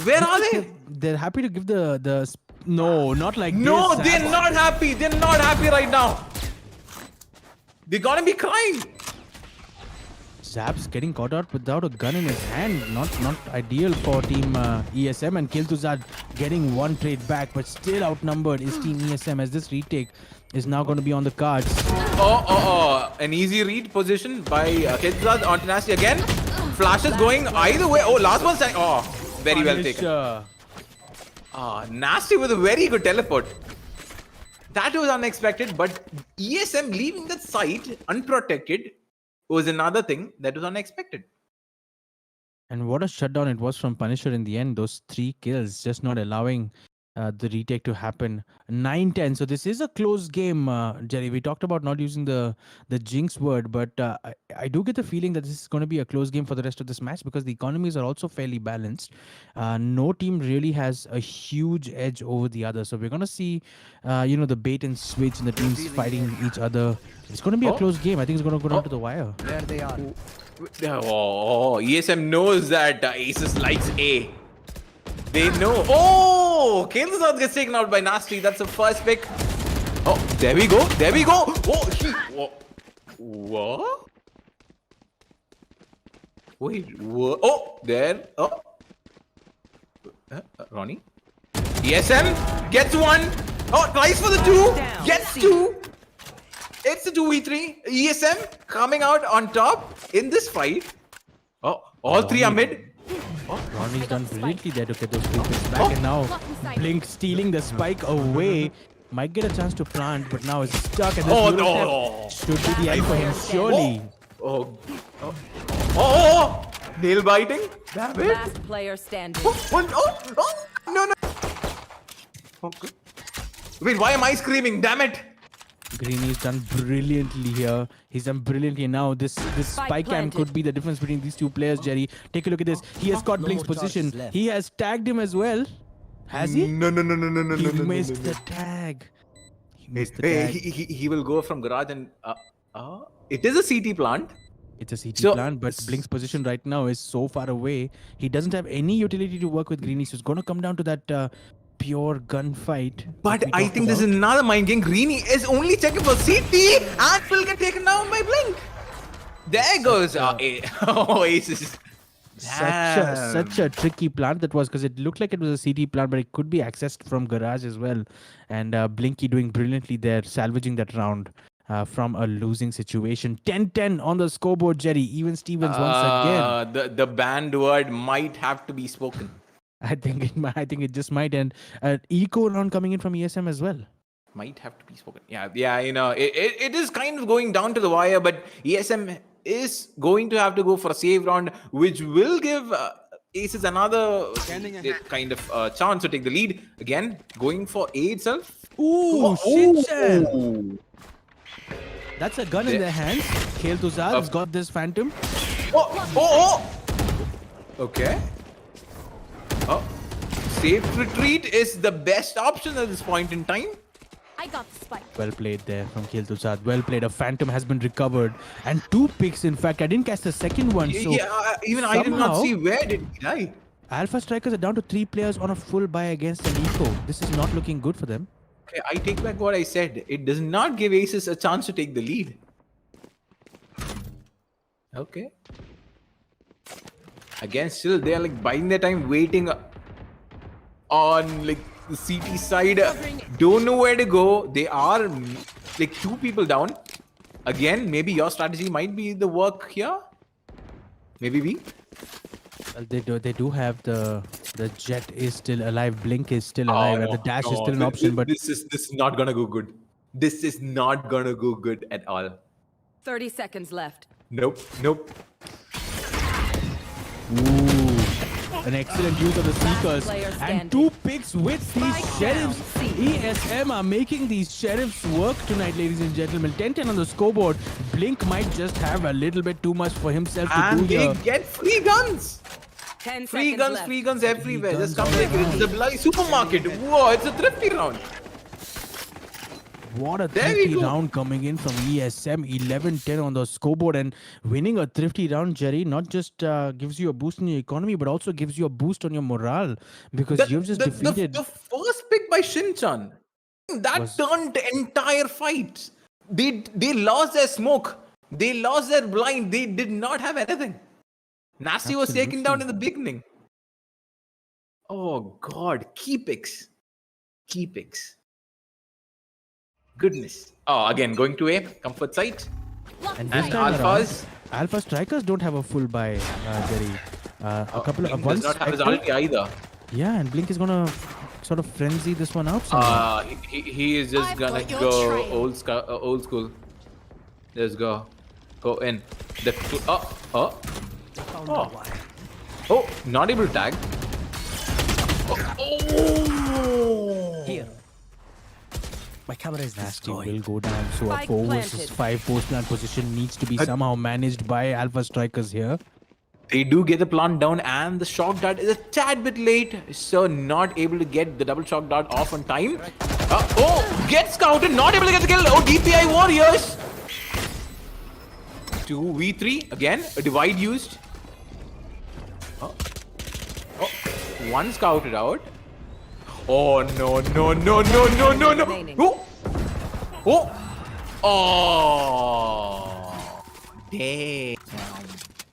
Where are they? They're happy to give the no, not like No, this. they're not happy. They're not happy right now. They're gonna be crying. Zap's getting caught out without a gun in his hand. Not ideal for team ESM, and Kill to Zad getting one trade back, but still outnumbered is team ESM as this retake is now going to be on the cards. An easy read position by Kidzad on Tenacity again. Flashes going either way. Oh, last one's dying. Oh, very well taken. Nasty with a very good teleport. That was unexpected, but ESM leaving that site unprotected was another thing that was unexpected. And what a shutdown it was from Punisher in the end. Those 3 kills just not allowing the retake to happen. 9-10. So this is a close game, Jerry. We talked about not using the jinx word, but I do get the feeling that this is going to be a close game for the rest of this match because the economies are also fairly balanced. No team really has a huge edge over the other. So we're going to see, the bait and switch and the teams fighting each other. It's going to be a close game. I think it's going to go down to the wire. There they are. ESM knows that Aces likes A. They know. Oh, Kansas gets taken out by Nasty. That's the first pick. Oh, there we go. Oh, what? Wait, what? Oh, there. Oh. Ronnie. ESM gets one. Oh, tries for the 2. Gets 2. It's a 2v3. ESM coming out on top in this fight. Oh, all 3 are mid. Ronnie's done brilliantly there to get those 3 picks back, and now Blink stealing the spike away. Might get a chance to plant, but now it's stuck. And this should be the end for him, surely. Nail biting. Damn it. Last player standing. No. Okay. Wait, why am I screaming? Damn it. Greeny's done brilliantly here. He's done brilliantly now. This spike cam could be the difference between these 2 players, Jerry. Take a look at this. He has caught Blink's position. He has tagged him as well. Has he? No. He missed the tag. He will go from garage and it is a CT plant. It's a CT So- plant, but Blink's position right now is so far away. He doesn't have any utility to work with Greeny, so it's going to come down to that pure gunfight. But that we I talked think this is about. another mind game. Greeny is only checking for CT and will get taken down by Blink. There goes Aces. Such a tricky plant that was, because it looked like it was a CT plant, but it could be accessed from garage as well. And Blinky doing brilliantly there, salvaging that round from a losing situation. 10-10 on the scoreboard, Jerry. Even Stevens once again. The banned word might have to be spoken. I think it just might. And eco round coming in from ESM as well. Might have to be spoken. Yeah, you know, it is kind of going down to the wire, but ESM is going to have to go for a save round, which will give Aces another kind of chance to take the lead. Again, going for A itself. Ooh, Shinchan. That's a gun in their hands. Kale Tuzad has got this Phantom. Okay. Oh, safe retreat is the best option at this point in time. I got the spike. Well played there from Kale Tuzad. Well played. A Phantom has been recovered. And 2 picks, in fact. I didn't catch the second one. So Even I did not see where did he die. Alpha Strikers are down to 3 players on a full buy against an eco. This is not looking good for them. Okay, I take back what I said. It does not give Aces a chance to take the lead. Okay. Again, still they're like buying their time, waiting on like the CT side. Don't know where to go. They are like 2 people down. Again, maybe your strategy might be the work here. Maybe we. Well, they do have the Jet is still alive. Blink is still alive. And the dash is still an option. But this is not gonna go good. This is not gonna go good at all. 30 seconds left. Nope. ooh, an excellent use of the Seekers. Player And standing. 2 picks with these Spike Sheriffs. down, C. ESM are making these Sheriffs work tonight, ladies and gentlemen. 10-10 on the scoreboard. Blink might just have a little bit too much for himself to And do they here. get free guns. 10 Free seconds guns, left. free guns everywhere. Free Just guns come like all it's the bloody supermarket. Whoa, it's a thrifty round. What a There we thrifty go. round coming in from ESM. 11-10 on the scoreboard, and winning a thrifty round, Jerry, not just gives you a boost in your economy, but also gives you a boost on your morale, because you've just defeated. The first pick by Shinchan, that turned the entire fight. They lost their smoke. They lost their blind. They did not have anything. Nasty was taken down in the beginning. Oh God, key picks. Goodness. Oh, again, going to A, comfort site. And And this time around, Alphas Alpha Strikers don't have a full buy, Jerry. A couple of Blink one does not have his Spectre- ulti either. Yeah, and Blink is gonna sort of frenzy this one out somehow. He is just I've gonna got your go trail. old school. Let's go. Go in. Oh, not able to tag. Oh. Here. My camera is Nasty destroyed. will go down. So a Spike 4 versus planted. 5 post plant position needs to be somehow managed by Alpha Strikers here. They do get the plant down, and the shock dart is a tad bit late, so not able to get the double shock dart off on time. Gets scouted, not able to get the kill. Oh, DPI Warriors. 2v3 again, a divide used. One scouted out. Oh no. Remaining. Oh, damn.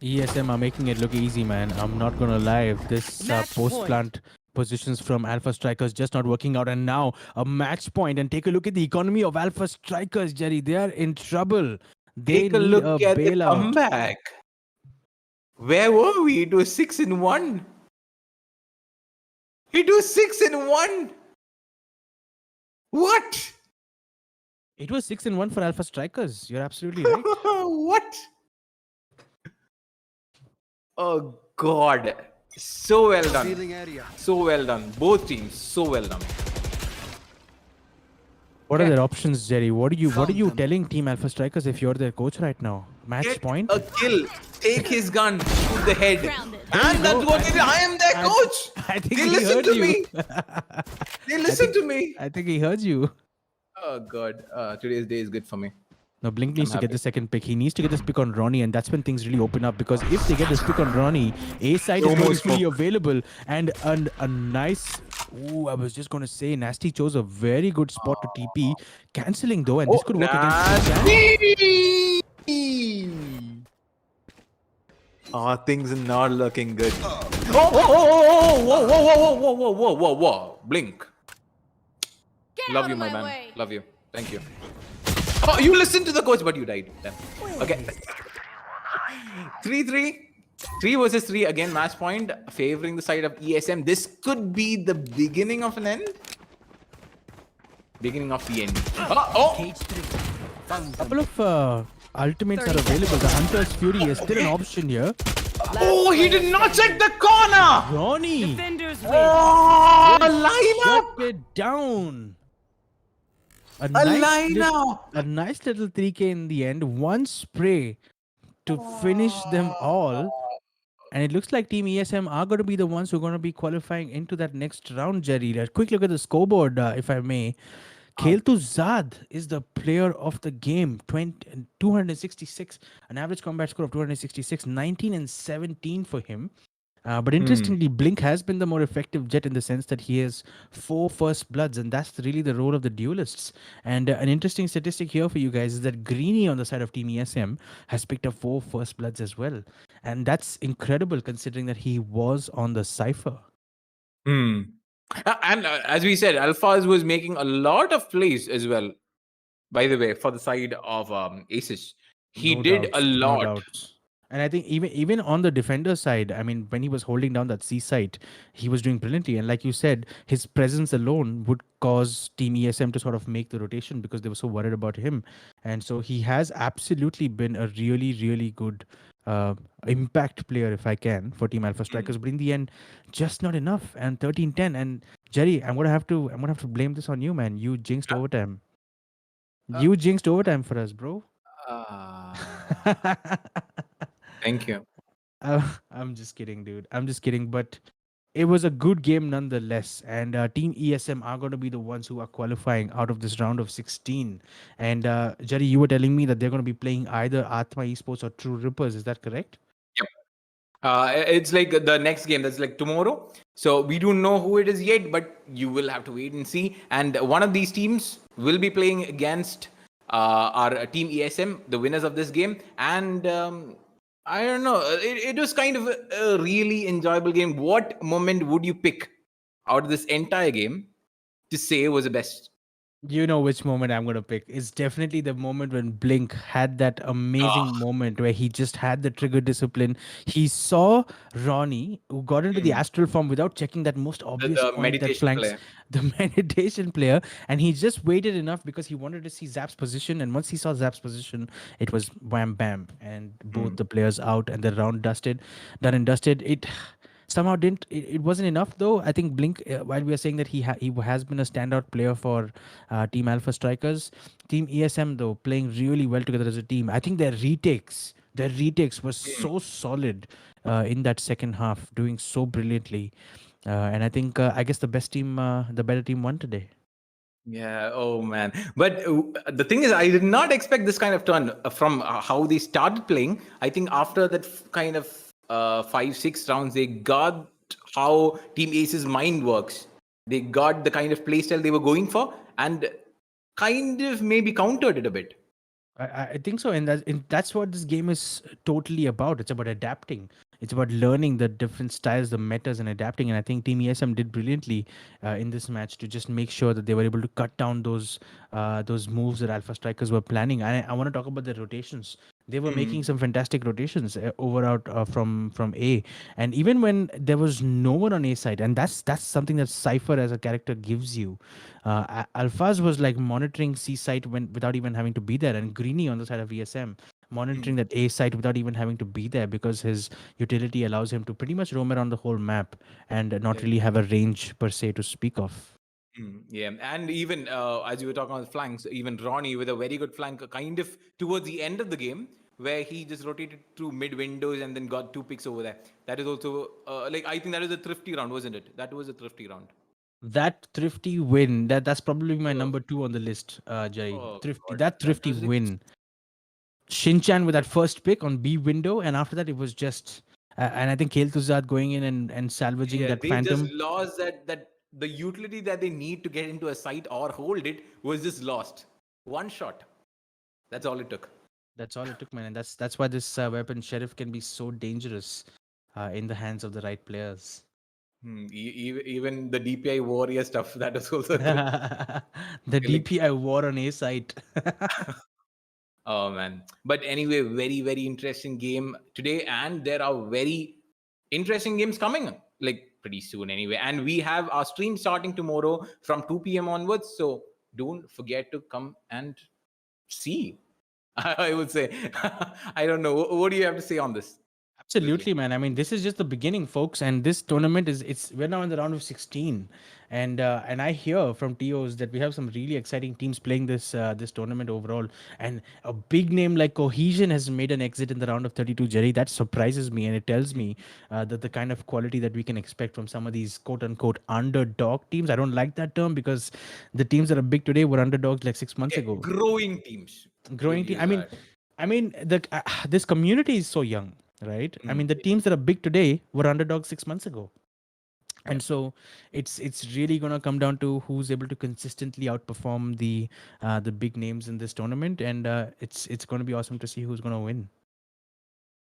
ESM are making it look easy, man. I'm not gonna lie. This Match post point. plant positions from Alpha Strikers just not working out, and now a match point. And take a look at the economy of Alpha Strikers, Jerry. They are in trouble. They Take a need look a at the bailout. comeback. Where were we? It was 6-1. It was 6-1. What? It was 6-1 for Alpha Strikers. You're absolutely right. What? Oh God. So well done. So well done. Both teams. So well done. What are their options, Jerry? What are you telling Team Alpha Strikers if you're their coach right now? Match Get point? a kill. Take his gun. Shoot the head. Grounded. And that's what they did. I am their coach. I think They he listen heard to you. me. They listen to me. I think he heard you. Oh God. Today's day is good for me. No, Blink needs to get happy. the second pick. He needs to get this pick on Ronnie, and that's when things really open up. Because if they get this pick on Ronnie, A side is No going to more be fully smoke. available, and a nice. Ooh, I was just going to say, Nasty chose a very good spot to TP, canceling though, and this could work against Nasty! Things are not looking good. Whoa. Blink. Get Love out you, of my my man. way. Love you. Thank you. Oh, you listened to the coach, but you died. Damn. Okay. 3-3. 3 versus 3 again, match point favoring the side of ESM. This could be the beginning of an end. Beginning of the end. couple of ultimates are available. The Hunter's Fury is still an option here. Oh, he did not check the corner. Ronnie Defenders win. Oh, lineup. shut it down. A nice little 3K in the end. One spray to finish them all. And it looks like Team ESM are going to be the ones who are going to be qualifying into that next round, Jerry. Let's quick look at the scoreboard, if I may. Keltu Zad is the player of the game. 266, an average combat score of 266, 19 and 17 for him. But interestingly, Blink has been the more effective jet in the sense that he has 4 first bloods, and that's really the role of the duelists. And an interesting statistic here for you guys is that Greeny on the side of Team ESM has picked up 4 first bloods as well. And that's incredible considering that he was on the Cypher. And as we said, Alphaz was making a lot of plays as well. By the way, for the side of Aces, he No did doubts, a lot. No doubts. And I think even on the defender side, I mean, when he was holding down that C site, he was doing brilliantly. And like you said, his presence alone would cause Team ESM to sort of make the rotation because they were so worried about him. And so he has absolutely been a really, really good impact player, if I can, for Team Alpha Strikers. But in the end, just not enough. And 13-10. And Jerry, I'm gonna have to blame this on you, man. You jinxed overtime. You jinxed overtime for us, bro. Thank you. I'm just kidding, dude. I'm just kidding. But it was a good game nonetheless. And Team ESM are going to be the ones who are qualifying out of this round of 16. And Jerry, you were telling me that they're going to be playing either Atma Esports or True Rippers. Is that correct? Yep. It's like the next game. That's like tomorrow. So we don't know who it is yet, but you will have to wait and see. And one of these teams will be playing against our Team ESM, the winners of this game. And I don't know. It was kind of a really enjoyable game. What moment would you pick out of this entire game to say was the best? You know which moment I'm going to pick. It's definitely the moment when Blink had that amazing moment where he just had the trigger discipline. He saw Ronnie, who got into the astral form without checking that most obvious The point that meditation flanks player. the meditation player. And he just waited enough because he wanted to see Zap's position. And once he saw Zap's position, it was wham bam. And both the players out and the round done and dusted. It somehow didn't it wasn't enough though. I think Blink, while we are saying that he has been a standout player for Team Alpha Strikers, Team ESM though playing really well together as a team. I think their retakes were so solid in that second half, doing so brilliantly. And I think I guess the better team won today. Yeah, oh man. But the thing is, I did not expect this kind of turn from how they started playing. I think after that kind of 5-6 rounds, they got how Team Ace's mind works. They got the kind of playstyle they were going for and kind of maybe countered it a bit. I think so, and that's what this game is totally about. It's about adapting. It's about learning the different styles, the metas, and adapting. And I think Team ESM did brilliantly in this match to just make sure that they were able to cut down those moves that Alpha Strikers were planning. I want to talk about the rotations. They were making some fantastic rotations from A, and even when there was no one on A side, and that's something that Cypher as a character gives you. Alphaz was like monitoring C site without even having to be there, and Greeny on the side of ESM monitoring that A site without even having to be there because his utility allows him to pretty much roam around the whole map and not really have a range per se to speak of. Yeah, and even as you were talking about flanks, even Ronnie with a very good flank, kind of towards the end of the game, where he just rotated through mid windows and then got 2 picks over there. That is also I think that was a thrifty round, wasn't it? That was a thrifty round. That thrifty win, that's probably my number 2 on the list, Jerry. Oh, Thrifty, God. that thrifty was like win. Shinchan with that first pick on B window, and after that it was just. And I think Kel'Thuzad going in and salvaging Yeah, that they just Phantom. lost that the utility that they need to get into a site or hold it was just lost. One shot. That's all it took. That's all it took, man. And that's why this weapon Sheriff can be so dangerous in the hands of the right players. Even the DPI warrior stuff, that was also good. The Like, DPI war on A site. oh man. But anyway, very, very interesting game today. And there are very interesting games coming like pretty soon anyway. And we have our stream starting tomorrow from 2 p.m. onwards. So don't forget to come and see. I would say. I don't know. What do you have to say on this? Absolutely, man. I mean, this is just the beginning, folks, and this tournament we're now in the round of 16, and I hear from TOs that we have some really exciting teams playing this tournament overall, and a big name like Cohesion has made an exit in the round of 32. Jerry, that surprises me, and it tells me that the kind of quality that we can expect from some of these quote unquote underdog teams. I don't like that term because the teams that are big today were underdogs like 6 months ago. Growing teams. Growing team. I mean, this community is so young, right? I mean, the teams that are big today were underdogs 6 months ago, and so it's really gonna come down to who's able to consistently outperform the big names in this tournament, and it's gonna be awesome to see who's gonna win.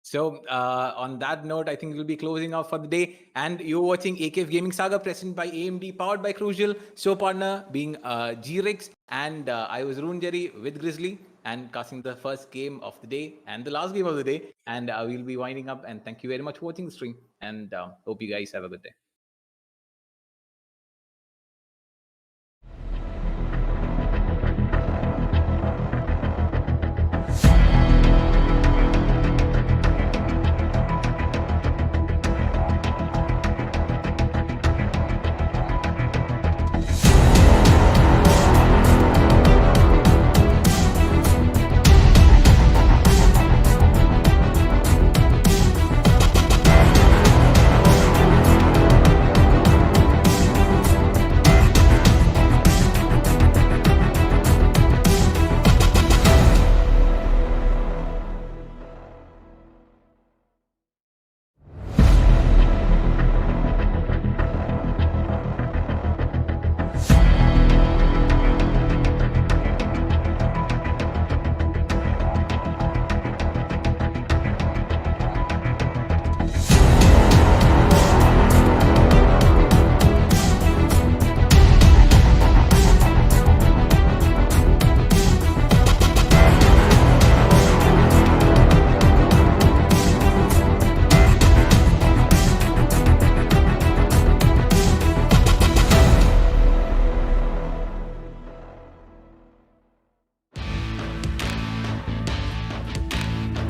So on that note, I think we'll be closing off for the day. And you're watching AKEF Gaming Saga, presented by AMD, powered by Crucial. Show partner being G-Rigs. And I was Roon Jerry with Grizzly and casting the first game of the day and the last game of the day. And we'll be winding up. And thank you very much for watching the stream. And hope you guys have a good day.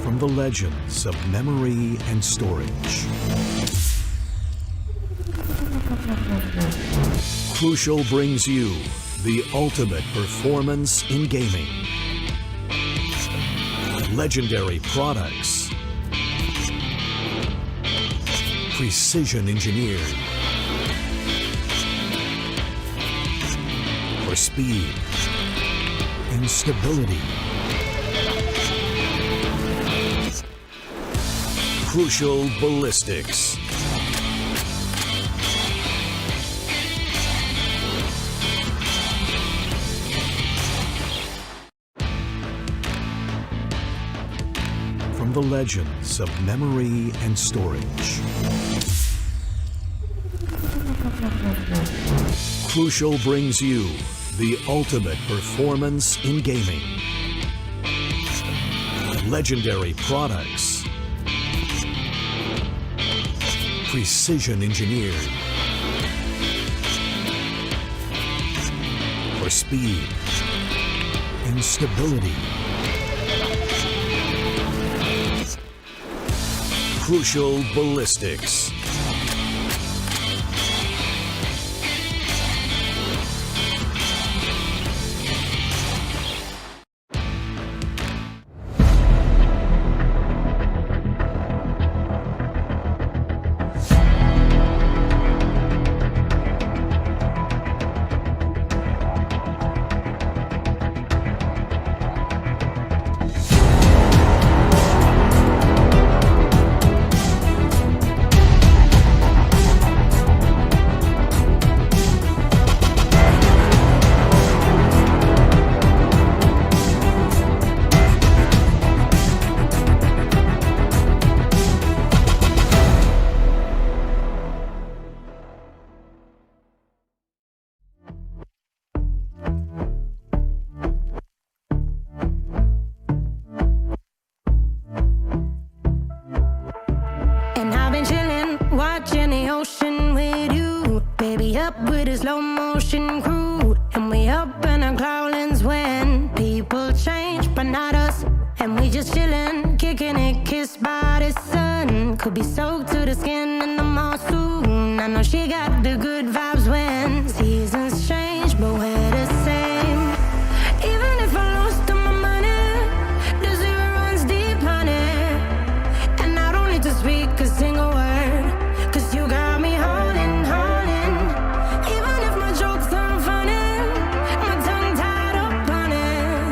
From the legends of memory and storage, Crucial brings you the ultimate performance in gaming. Legendary products, precision engineered for speed and stability. Crucial Ballistix. From the legends of memory and storage, Crucial brings you the ultimate performance in gaming. Legendary products, precision engineered for speed and stability. Crucial Ballistix. with a slow motion crew, and we up in our cloudlands when people change, but not us. And we just chillin', kicking it, kissed by the sun. Could be soaked to the skin in the mall soon. I know she got the good vibes when seasons change, but we're the same. Even if I lost all my money, the zero runs deep, honey. And I don't need to speak a single word, 'cause you got me holding, holding. Even if my jokes aren't funny, my tongue tied up on it.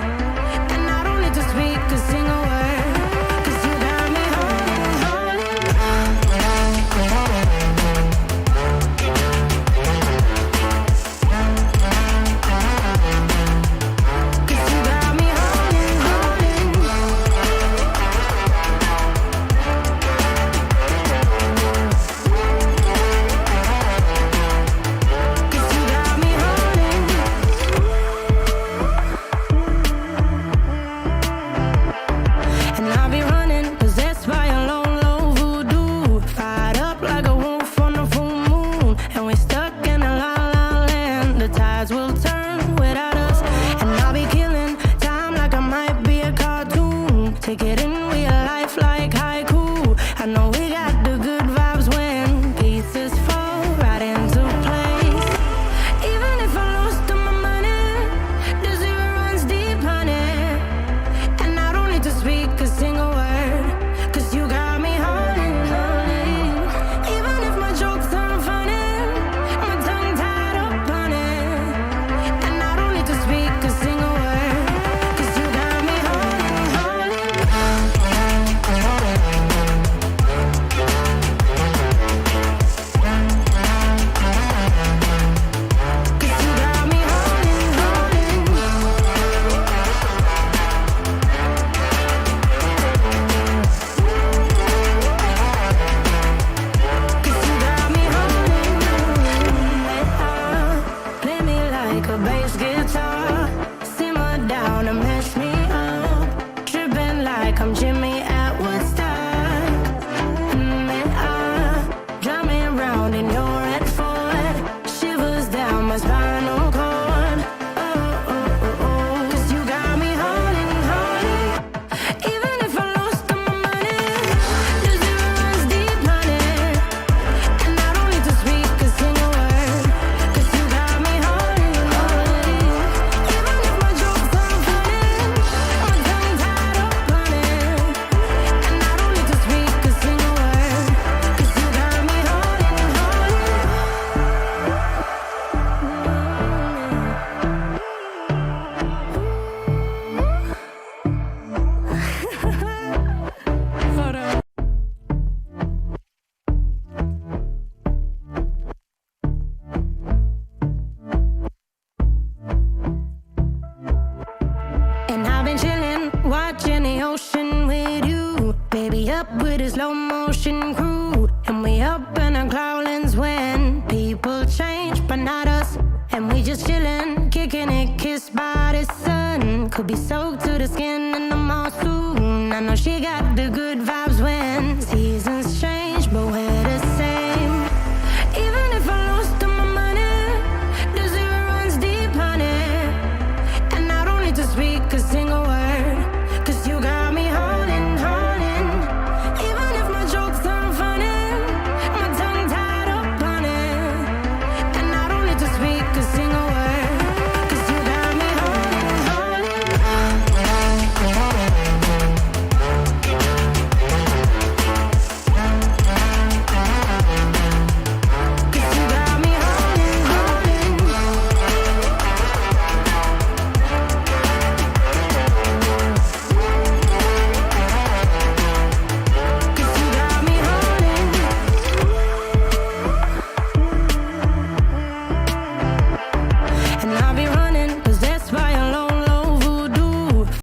And I don't need to speak a single word, 'cause you got me holding, holding. 'Cause you got me holding, holding. Cause you got me holding. And I'll be running, possessed by a low, low voodoo. Fired up like a wolf on a full moon. And we're stuck in a la la land. The tides will turn without us. And I'll be killing time like I might be a cartoon. Take it in real life like haiku. I know we got the good vibes when pieces fall right into place. Even if I lost all my money, the zero runs deep, honey. And I don't need to speak a single word, 'cause you got me holding, holding. Even if my jokes aren't funny, my tongue tied up on it. And I don't need to speak a single word, 'cause you got me holding, holding. 'Cause you got me holding, holding. Cause you got me holding. Play me like a bass guitar. Simmer down and mess me up. Tripping like I'm Jimmy at Woodstock. Drumming round in your red Ford. Shivers down my spinal cord. Oh, oh, oh, oh. 'Cause you got me holding, holding. Even if I lost all my money, the zero runs deep, honey. And I don't need to speak a single word, 'cause you got me holding, holding. Even if my jokes aren't funny, my tongue tied up on it. And I don't need to speak a single word, 'cause you got me holding, holding. And I've been chillin', watching the ocean with you. Baby, up with a slow motion crew. And we up in our cloudlands when people change, but not us. And we just chillin', kicking it, kissed by the sun. Could be soaked to the skin in the mall soon. I know she got the good vibes